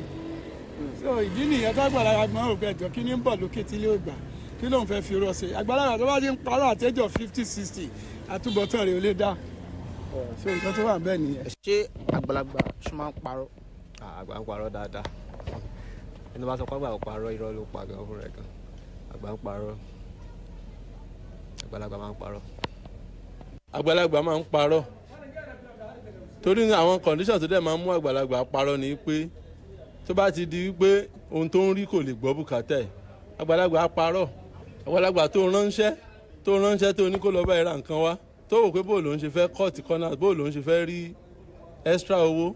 So ìdí nìyẹn tágbàlagbà gbọ́n òkè ẹ̀jọ̀ kí ni ń bọ̀ lókè tí ilé ògbà kí lóun fẹ́ fi rọ́ ṣe àgbàlagbà tó bá ti ń parọ́ àtẹ́jọ́ 50 60 àtúbọ̀tán rẹ̀ ò lè dá. So nǹkan tó wà bẹ́ẹ̀ nìyẹn. Ṣé àgbàlagbà ṣe máa ń parọ́? Àgbà ń parọ́ dáadáa. Ẹni bá sọ pé àgbà ń parọ́ irọ́ ló pa gan fún rẹ̀ gan. Àgbà ń parọ́. Àgbàlagbà máa ń parọ́. Àgbàlagbà máa ń parọ́ torí àwọn condition tó dẹ̀ máa ń mú àgbàlagbà parọ́ ni pé tó bá ti di pé ohun tó ń rí kò lè gbọ́ bùkátà ẹ̀ àgbàlagbà á parọ́. Àgbàlagbà tó ránṣẹ́ tó ní kó lọ bá ẹ ra nǹkan wá tó wò pé bó lòun ṣe fẹ́ cut corner bó lòun ṣe fẹ́ rí extra owó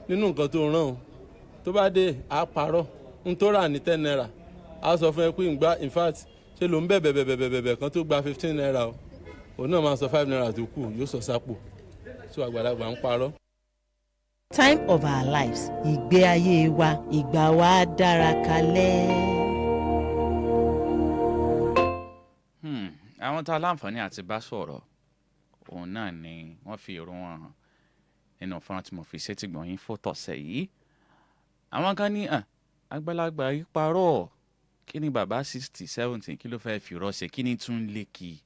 nínú nǹkan tó rán o tó bá dé á parọ́ n tó rà ní 10 naira á sọ fún ẹ pé in fact ṣe ló ń bẹ̀bẹ̀ kan tó gba 15 naira o òun náà máa sọ 5 naira tó kù yóò sọ sápò tó àgbàlagbà ń parọ́. Time of Our Lives ìgbé ayé wa ìgbà wa dára kalẹ̀. Àwọn tá a láǹfààní àti bá sọ̀rọ̀ òun náà ni wọ́n fi èrò wọn hàn nínú fọ́nrán tí mo fi sétí gbọ̀n yín fún tọ̀sẹ̀ yìí. Àwọn kan ní àgbàlagbà yìí parọ́ kí ni bàbá 60 70 kí ló fẹ́ fi rọ́ ṣe kí ni tún lé kí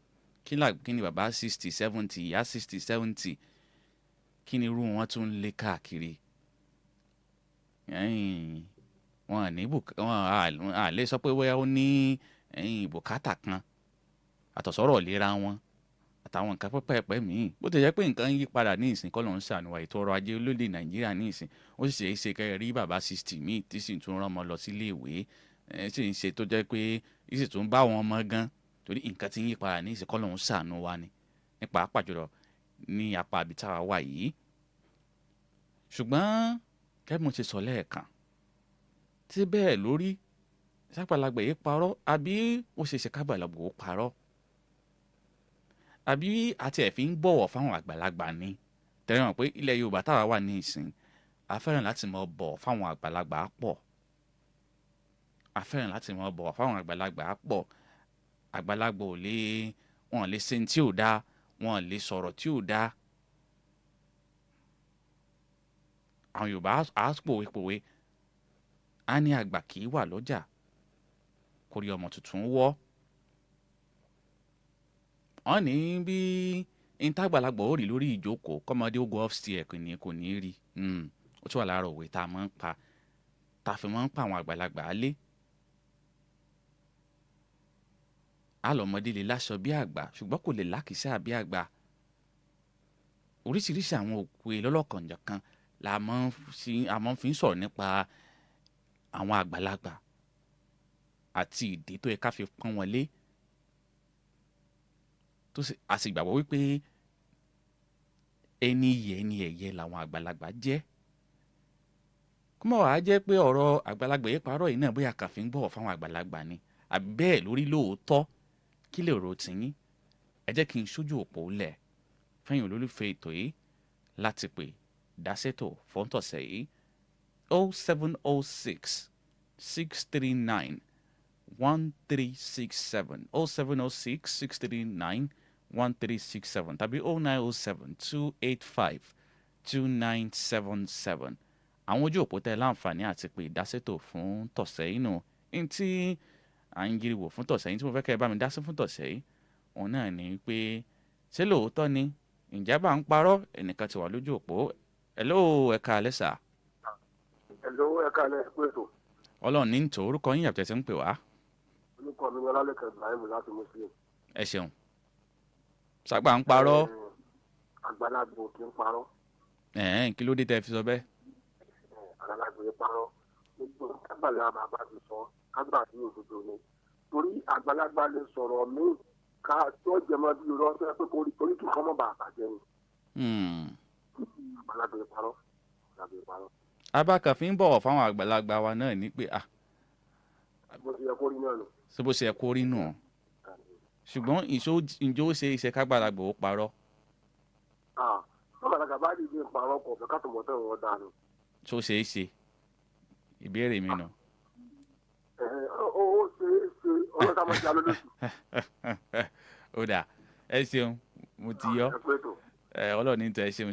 ni bàbá 60 70 ìyá 60 70 kí ni irú wọn tún lé káàkiri. Wọn à lè sọ pé wọ́n ó ní bùkátà kan àtọ̀sọ́rọ̀ ìlera wọn àtàwọn nǹkan pẹ́pẹ́pẹ́ míì bó ti jẹ́ pé nǹkan ń yí padà ní ìsìn kọ́ ló ń ṣàánú wa ètò ọrọ̀ ajé olóde Nàìjíríà ní ìsìn ó sì ṣeé ṣe kẹ́ rí bàbá 60 míì tí sì tún rán ọmọ lọ sílé ìwé sì ń ṣe tó jẹ́ pé ìsì tún bá wọn mọ́ gan torí nǹkan tí ń yí padà ní ìsìn kọ́ ló ń ṣàánú wa ni nípa àpàjùlọ ní apá àbítá wa wà yìí. Ṣùgbọ́n kẹ́bí mo ti sọ lẹ́ẹ̀kan tí bẹ́ẹ̀ lórí ṣàgbàlagbà yìí parọ́ àbí ó ṣe ṣe kágbàlagbà ó parọ́ àbí àti ẹ̀ fi ń bọ̀wọ̀ fáwọn àgbàlagbà ni tẹ̀lé wọn pé ilẹ̀ Yorùbá táwa wà ní ìsìn a fẹ́ràn láti mọ bọ̀ fáwọn àgbàlagbà pọ̀ a fẹ́ràn láti mọ bọ̀wọ̀ fáwọn àgbàlagbà pọ̀. Àgbàlagbà wọn lè ṣe tí ò dáa, wọn lè sọ̀rọ̀ tí ò dáa. àwọn Yorùbá á pòwe á ní àgbà kì í wà lọ́jà kó rí ọmọ tuntun wọ́. wọ́n ní bí ìntàgbàlagbà ó rí lórí ìjókòó kọ́mọdé ó go upstairs kò ní rí. ó tún wà lára òwe tá a máa ń pa tá a fi máa ń pa àwọn àgbàlagbà á lé. àlọ́mọdé lè láṣọ bí àgbà ṣùgbọ́n kò lè lákìsà bí àgbà. oríṣiríṣi àwọn òwe lọ́lọ́kanjọ̀kan la máa ń fi sọ̀rọ̀ nípa àwọn àgbàlagbà àti ìdí tó yẹ ká fi pọ́n wọn lé. a sì gbàgbọ́ wípé ẹni iyì ẹni ẹ̀yẹ làwọn àgbàlagbà jẹ́. kó má wàá jẹ́ pé ọ̀rọ̀ àgbàlagbà yìí parọ́ yìí náà bóyá kàfin bọ̀wọ̀ fáwọn àgbàlagbà ni àbí bẹ́ẹ̀ lórí lóòótọ́. kí lè rò tìyín? ẹ jẹ́ kí n ṣojú òpó lẹ̀ fẹ́yìn olólùfẹ́ ètò yìí láti pè dáṣètò fọ́ńtọ̀sẹ̀ yìí 0706 639 1367 0706 639 1367 tàbí 0907 285 2977. àwọn ojú òpó tẹ láǹfààní àti pè dáṣètò fún tọ̀sẹ̀ yìí nù. ní tí à ń yiri wò fún tọ̀sẹ̀ yìí tí mo fẹ́ kẹ́ ẹ bá mi dá sí fún tọ̀sẹ̀ yìí òun náà ni pé ṣé lóòótọ́ ni ǹjẹ́ bá ń parọ́ ẹnìkan ti wà lójú òpó. hello ẹ káalẹ́ sà. hello ẹ káalẹ́ ẹ pé ètò. ọlọ́run ní ń tò orúkọ yín yàtọ̀ ẹ̀ tí ń pè wá. orúkọ mi ni ọlálẹ́kẹ̀ ibrahim láti muslim. ẹ ṣeun. sàgbà ń parọ́. àgbàlagbò kì í parọ́. kí ló dé tẹ́ fi sọ bẹ́ẹ̀. àgbàlagbò yẹn parọ́ gbogbo kábàlẹ̀ àbàbà ti sọ kágbà sí òdodo ni torí àgbàlagbà lè sọ̀rọ̀ míì ká tó jẹmọ́ bí irọ́ tó yẹ pé torí kí kọ́mọ́ bá àbàjẹ́ ni. àgbàlagbà yẹn parọ́. abákan fi ń bọ̀wọ̀ fáwọn àgbàlagbà wa náà ní pé bó ṣe yẹ kó rí náà nù. ṣé bó ṣe yẹ kó rí nù. ṣùgbọ́n ìjọ ó ṣe iṣẹ́ kágbàlagbà ó parọ́. àgbàlagbà bá dìde parọ́ kọ̀ fẹ́ káàtó mọ́tò wọn dànù. tó ṣe é ṣe ìbéèrè mi nù. ó ṣe é ṣe ọlọ́sà máa jà lóṣù. ó dà ẹ ṣeun mo ti yọ ọlọ́ọ̀ni tó ẹ ṣeun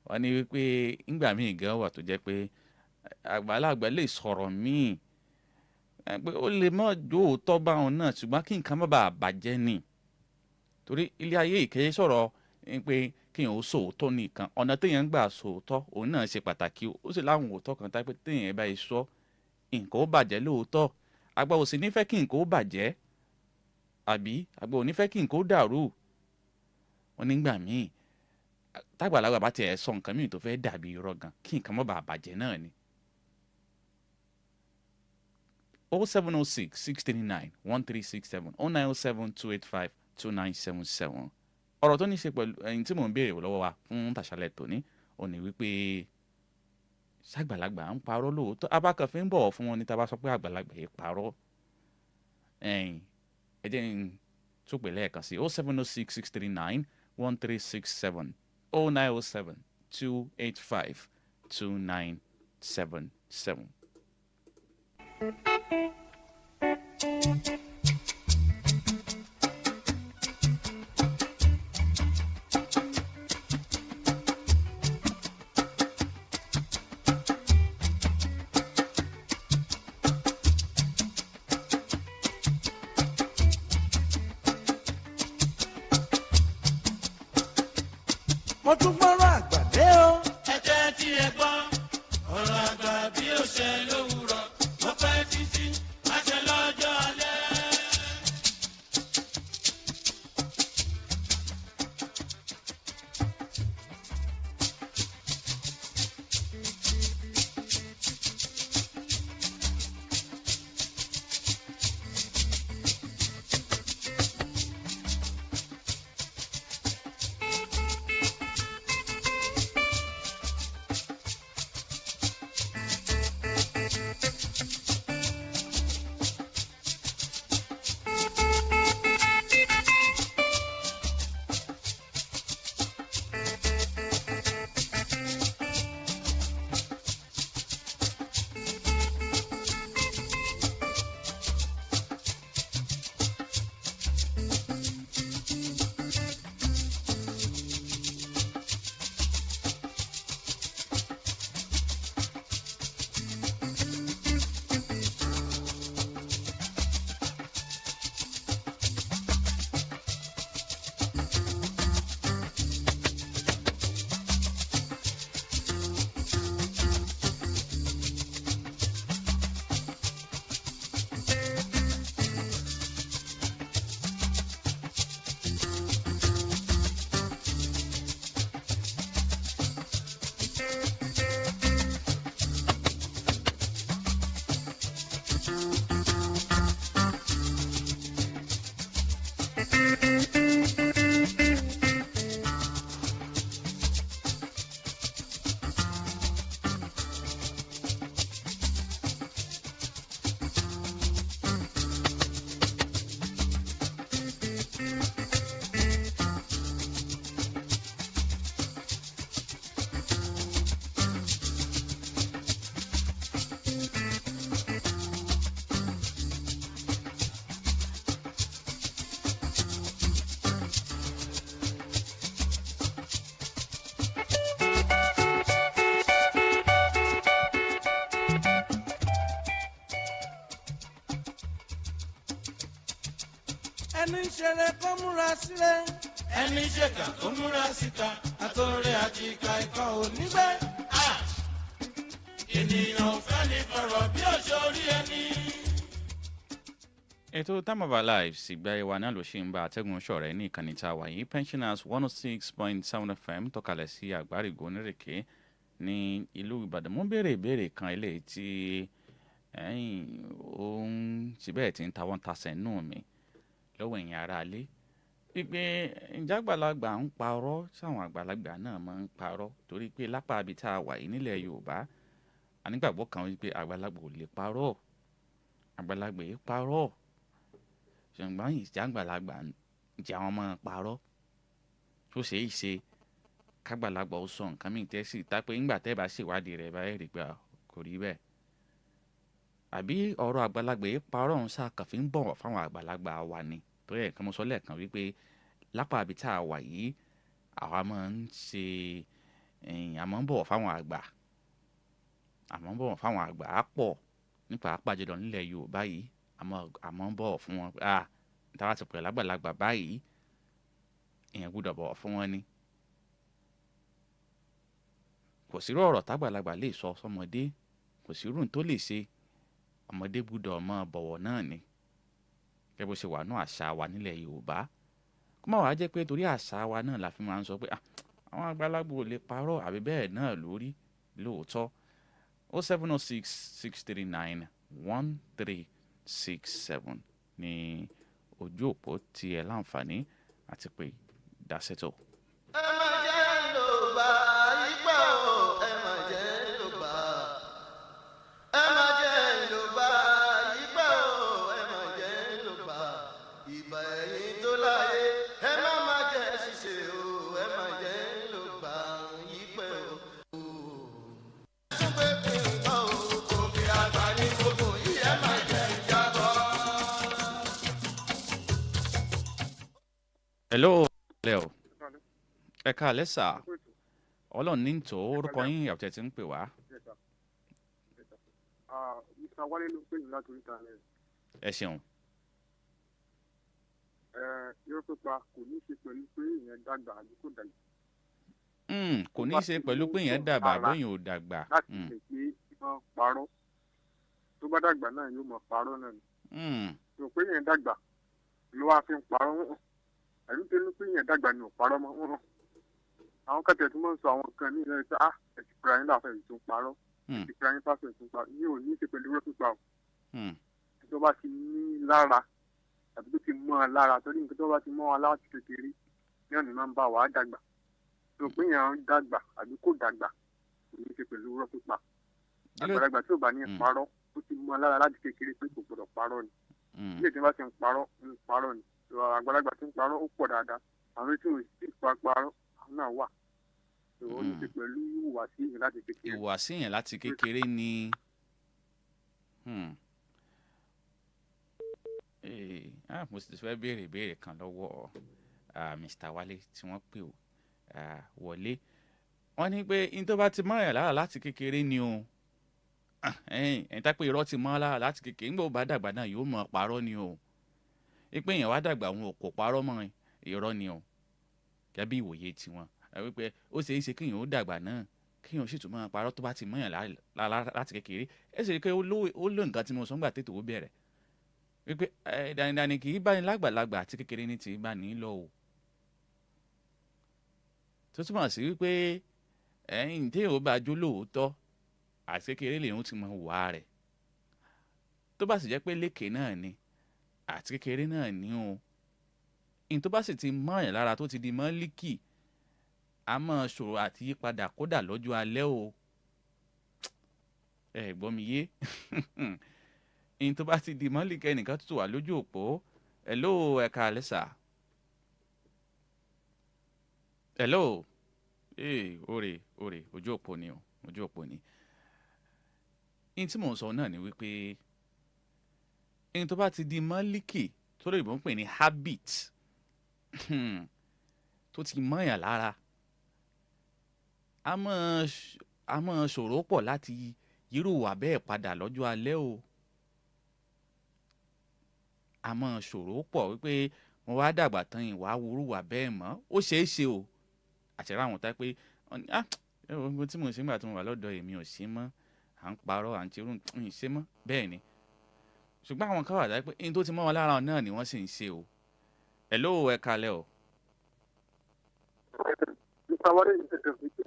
wọ́n ní wípé ńgbà míì gan wà tó jẹ́ pé àgbàlagbà lè sọ̀rọ̀ míì pé ó lè mọ́ dóòótọ́ bá wọn náà ṣùgbọ́n kí nǹkan má bàa bàjẹ́ ni torí ilé ayé ìkẹyẹ sọ̀rọ̀ pé kéèyàn ó sòótọ́ nìkan ọ̀nà téèyàn ń gbà sòótọ́ òun náà ṣe pàtàkì ó sì láwọn òótọ́ kan tá pé téèyàn bá yẹ sọ nǹkan ó bàjẹ́ lóòótọ́ àgbà ò sì nífẹ̀ẹ́ kí nǹkan ó bàjẹ́ àbí àgbà ò nífẹ̀ẹ́ kí nǹkan ó dàrú wọn nígbà míì tágbàlagbà bá tiẹ̀ sọ nǹkan míì tó fẹ́ dàbí irọ́ gan kí nǹkan má bàa bàjẹ́ náà ni. 0706 639 1367 0907 285 2977 ọ̀rọ̀ tó ní ṣe pẹ̀lú ẹ̀yin tí mò ń béèrè lọ́wọ́ wa fún tàṣálẹ̀ tòní ò ní wípé ṣàgbàlagbà ń parọ́ lóòótọ́ abákan fi ń bọ̀wọ̀ fún wọn ní tá a bá sọ pé àgbàlagbà yìí parọ́ ẹ jẹ́ n tún pè lẹ́ẹ̀kan sí 0706 639 1367 0907 285 2977. mo tún gbọ́rọ̀ àgbà dé o. ẹ jẹ́ tí ẹ gbọ́ ọ̀rọ̀ àgbà bí ó ṣe lówùrọ̀ ó pẹ́ títí má ṣe lọ́jọ́ alẹ́. ẹni ṣeré kó múra sílẹ̀ ẹni ṣèkà kó múra síta àtọ̀rẹ́ àti ìka ikọ̀ onígbẹ́. ènìyàn ò fẹ́ ní fọ̀rọ̀ bí òṣòrí ẹni. ètò Time of Our Lives ìgbà ìwà náà ló ṣe ń bá àtẹ́gùn ṣọ̀rẹ́ ní ìkànnì tá a wà yìí Pensioners 106.7 FM tọ́kalẹ̀ sí Àgbárígò onírèké ní ìlú Ìbàdàn. mo béèrè ìbéèrè kan eléyìí tí òun síbẹ̀ tí ń ta wọ́n tasẹ̀ nù mí lọ́wọ́ ẹ̀yin aráalé wípé ǹjẹ́ àgbàlagbà ń parọ́ sáwọn àgbàlagbà náà máa ń parọ́ torí pé lápá ibi tá a wà yìí nílẹ̀ Yorùbá a nígbàgbọ́ kan wípé àgbàlagbà ò lè parọ́ àgbàlagbà yìí parọ́ ṣùgbọ́n ìjà àgbàlagbà ǹjẹ́ àwọn máa ń parọ́ tó ṣe é ṣe kágbàlagbà ó sọ nǹkan mìíràn tẹ́sí tá pé ńgbà tẹ́ bá ṣèwádìí rẹ̀ báyìí rí pé kò rí bẹ́ẹ̀ àbí ọ̀rọ̀ àgbàlagbà yìí parọ́ òun ṣàkànfí ń bọ̀wọ̀ fáwọn àgbàlagbà wa ni torí ẹ̀kan mo sọ lẹ́ẹ̀kan wípé lápá ibi tá a wà yìí àwa máa ń ṣe àmọ́ ń bọ̀wọ̀ fáwọn àgbà àmọ́ ń bọ̀wọ̀ fáwọn àgbà á pọ̀ nípa àpàjọdọ̀ nílẹ̀ Yorùbá yìí àmọ́ ń bọ̀wọ̀ fún wọn táwa ti pè lágbàlagbà báyìí èèyàn gbọ́dọ̀ bọ̀wọ̀ fún wọn ni kò sí ọ̀rọ̀ tágbàlagbà lè sọ sọmọdé kò sí irú tó lè ṣe ọmọdé gbọ́dọ̀ mọ bọ̀wọ̀ náà ni gẹ́gẹ́ bó ṣe wà ní àṣà wa nílẹ̀ Yorùbá kó má wàá jẹ́ pé torí àṣà wa náà la fi máa ń sọ pé àwọn àgbàlagbà ò lè parọ́ àbí bẹ́ẹ̀ náà lórí lóòótọ́ 0706 639 1367 ní ojú òpó tí ẹ láǹfààní àti pé dáṣẹ́tò. ẹ má jẹ́ ló bá ipò ẹ má jẹ́ ló bá ẹ má jẹ́ ló bá ipò ẹ má jẹ́ ló bá ìbà ẹ̀yìn tó láyé ẹ má jẹ́ ṣiṣẹ́ o ẹ má jẹ́ ló bá ipò o. súnpẹ́ kí n bá o òkè àgbà ní gbogbo yìí ẹ má jẹ́ ìjábọ̀. hello leo ẹ káalẹ́ sà ọlọ́run ní tó orúkọ yín àwùjọ tí ń pè wá. Mr. Wálé ló pè ní láti oríta rẹ̀. ẹ ṣeun. Irọ́ pípa kò ní í ṣe pẹ̀lú pé èèyàn dàgbà àbí kò dàgbà. Kò ní í ṣe pẹ̀lú pé èèyàn dàgbà àbóyìn ò dàgbà. láti ṣe pé wọ́n parọ́ tó bá dàgbà náà yóò mọ̀ parọ́ náà ni. tó pé èèyàn dàgbà ló wá fi ń parọ́ àbí pé pé èèyàn dàgbà ni ò parọ́ mọ́ àwọn kẹtẹ tí wọ́n ń sọ àwọn kan ní ilé ẹ̀ka ẹ̀sìn pẹ̀lú ayé láfẹ̀ẹ́ tó ń parọ́ ẹ̀sìn pẹ̀lú ayé pàṣẹ tó ń parọ́ ní òní ṣe pẹ̀lú irọ́ pípa o. tó bá ti ní lára àbí tó ti mọ́ ọ lára torí nǹkan tó bá ti mọ́ ọ láti kékeré náà ni máa ń bá wàá dàgbà tó pé èèyàn dàgbà àbí kò dàgbà kò ní ṣe pẹ̀lú irọ́ pípa àgbàlagbà tí ò bá ní parọ́ ó ti mọ́ ọ lára láti kékeré pé kò gbọdọ̀ parọ́ ni ilé tí wọ́n bá ti ń parọ́ ni àgbàlagbà tí ń parọ́ ó pọ̀ dáadáa àwọn tí ò sì parọ́ náà wà ó ní ṣe pẹ̀lú ìhùwàsí yẹn láti kékeré. ìhùwàsí yẹn láti kékeré ni mo sì fẹ́ béèrè ìbéèrè kan lọ́wọ́ Mr. Wálé tí wọ́n pè wọlé wọ́n ní pé ní tó bá ti mọ́ ẹ̀ lára láti kékeré ni o ẹ̀yìn tá pé irọ́ ti mọ́ lára láti kékeré nígbà ó bá dàgbà náà yóò mọ̀ parọ́ ni o pé èèyàn wá dàgbà òun kò parọ́ mọ́ irọ́ ni o gẹ́bí ìwòye tiwọn wípé ó ṣe é ṣe kéèyàn ó dàgbà náà kéèyàn sì tún máa parọ́ tó bá ti mọ́yàn láti kékeré ẹ sì rí i pé ó ló nǹkan tí mo sọ ńgbà tètè ó bẹ̀rẹ̀ wípé dànìdànì kì í bá ní lágbàlagbà àti kékeré ní ti bá ní lọ o tó túmọ̀ sí wípé ẹ̀yìn téèyàn ó bá jó lóòótọ́ àti kékeré lèyàn ti mọ wà rẹ̀ tó bá sì jẹ́ pé lékè náà ni àti kékeré náà ni o in tó bá sì ti mọ́yàn lára tó ti di mọ́líkì a máa ṣòro àti yípadà kódà lọ́jọ́ alẹ́ o ẹ gbọ́ mi yé in tó bá ti di mọ́líkì ẹnìkan tó wà lójú òpó hello ẹ̀ka alẹ́sà hello òrè ojú òpó ni o ojú òpó ni in tí mò ń sọ náà ni wípé in tó bá ti di mọ́líkì tó lè bọ́ ń pè ní habit tó ti mọ́yàn lára a máa ṣòro pọ̀ láti yírùwà bẹ́ẹ̀ padà lọ́jọ́ alẹ́ o a máa ṣòro pọ̀ wípé wọ́n wá dàgbà tán yìí wàá wúrú wà bẹ́ẹ̀ mọ́ ó ṣeé ṣe o àṣẹrẹ àwọn tá pé ohun tí mo ṣe nígbà tí mo wà lọ́dọ̀ èmi ò ṣe mọ́ à ń parọ́ à ń tirú ń ṣe mọ́ bẹ́ẹ̀ ni ṣùgbọ́n àwọn kan wà dá pé ní tó ti mọ́ wọn lára náà ni wọ́n sì ń ṣe o hello ẹ kalẹ̀ o.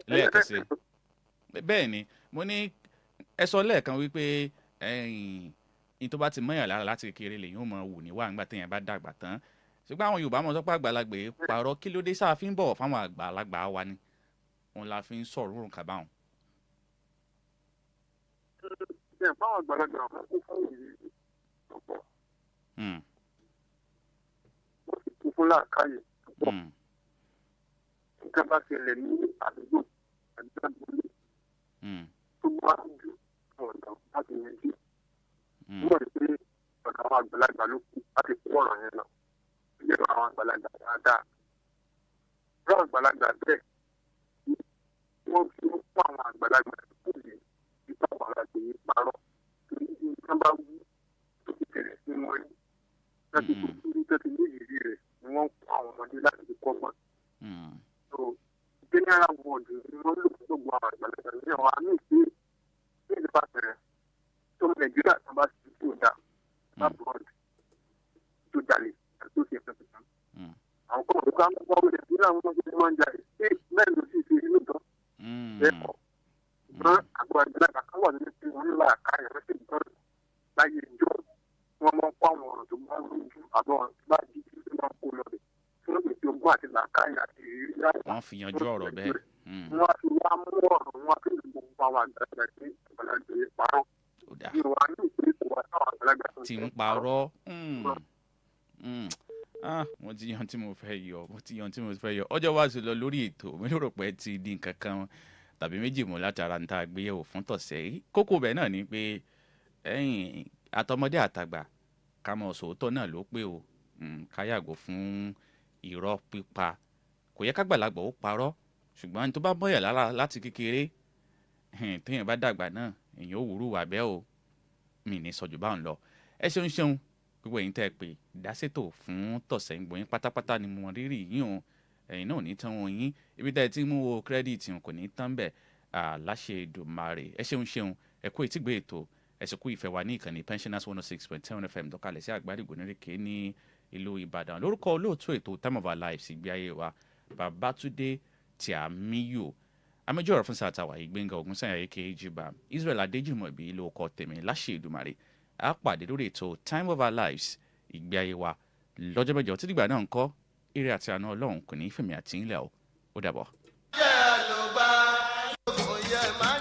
lẹ́ẹ̀kan sí bẹ́ẹ̀ ni mo ní ẹ sọ lẹ́ẹ̀kan wípé ní tó bá ti mọ́yàn lára láti kékeré lèyìn ó mọ wù níwà nígbà téèyàn bá dàgbà tán ṣùgbọ́n àwọn Yorùbá mọ̀ sọ́pọ̀ àgbàlagbà pààrọ̀ kí ló dé sáà fi ń bọ̀wọ̀ fáwọn àgbàlagbà wa ni òun la fi ń sọ̀rọ̀ òrùn kàbáwọn. ẹ̀ báwọn àgbàlagbà wọn kún fún ìrírí ọ̀pọ̀ wọ́n sì kún fún làákàyè púpọ̀ nǹkan bá ṣẹlẹ̀ ní àdúgbò àdúgbò tó bá ju ọ̀dọ̀ láti yanjú wọ́n rí pé ọ̀dọ̀ àwọn àgbàlagbà ló kú láti kó ọ̀rọ̀ yẹn lọ ilé àwọn àgbàlagbà dáadáa rán àgbàlagbà bẹ́ẹ̀ wọ́n fi ń fún àwọn àgbàlagbà tó lè nípa àgbàlagbà yìí parọ́ torí nǹkan bá wú tó ti tẹ̀lé sí wọn rí láti kó sórí tó ti ní ìrírí rẹ̀ ni wọ́n ń kó àwọn ọmọdé láti fi kọ́gbọ́n. so general word ni wọ́n lò fún gbogbo àwọn àgbàlagbà ní àwọn àmì ìpè ní ìdíbà bẹ̀rẹ̀ tó Nàìjíríà tó bá ti tó dà abroad tó jalè tó ṣe fẹ́ fẹ́ àwọn kọ́ ọ̀dọ́ kan gbọ́ wọlé Nàìjíríà wọn ti máa ń jalè ṣé bẹ́ẹ̀ ló sì ṣe inú tán ẹ̀kọ́ ṣùgbọ́n àgbàlagbà kan wà nínú tí wọ́n ń là káyọ̀ lọ́sẹ̀ ìgbọ́n láyé ìjọ wọ́n máa ń kó àwọn ọ̀rọ̀ tó bá rújú àbọ̀ bá jí tí wọ́n máa ń kó lọ́bẹ̀ tí wọ́n lè fi ogún àti làákàyè àti ìrírí láti. wọ́n fi yanjú ọ̀rọ̀ bẹ́ẹ̀. wọ́n á fi wá mú ọ̀rọ̀ wọn á fi gbogbo àwọn àgbàlagbà tí àgbàlagbà yẹn parọ́. ìwà ní ìpínlẹ̀ ìwà táwọn àgbàlagbà tó ti ń parọ́. mo ti yan tí mo fẹ́ yọ ọjọ́ wa sì lọ lórí ètò mi ló rò pé ti di nǹkan kan tàbí méjì mú látara níta àgbéyẹ̀wò fún tọ̀sẹ̀ yìí kókó bẹ́ẹ̀ náà ni pé àtọmọdé àtàgbà ká mọ̀ sòótọ́ náà ló pé o ká yàgò fún irọ́ pípa kò yẹ kágbàlagbà ó parọ́ ṣùgbọ́n tó bá bọ́yà lára láti kékeré téèyàn bá dàgbà náà èèyàn ò wúrú wà bẹ́ẹ̀ o mi ní sọ̀jù báwọn lọ ẹ ṣeun gbogbo ẹ̀yin tẹ́ ẹ pé ìdásètò fún tọ̀sẹ̀ ń gbòyìn pátápátá ni mo rírì yín o ẹ̀yin náà ò ní tán wọn yín ibi tẹ́ ẹ ti mú wo kírẹ́dìtì kò ní tán bẹ́ẹ̀ láṣẹ Èdùmàrè ẹ ṣeun ẹ kó ìtìgbé ètò ẹ sì kú ìfẹ́ wa ní ìkànnì pensioners 106.7 FM dọ́kàlẹ̀ sí àgbárígò nírèké ní ìlú Ìbàdàn lórúkọ olóòtú ètò time of our lives ìgbé ayé wa Babátúndé Tíàmíyù amẹjọ ọ̀rọ̀ fún sàtàwà ìgbéǹga Ògúnsànyà aka Bam Israel Adéjùmọ̀bí ló kọ tèmi láṣẹ Èdùmàrè a pàdé lórí ètò time of our lives ìgbé ayé wa lọ́jọ́ mẹ́jọ tí dìgbà náà ń kọ́ eré àti àna Ọlọ́run kò ní í fèmí àti ńlẹ̀ o ó dàbọ̀. jẹ́ àlùbá òye máa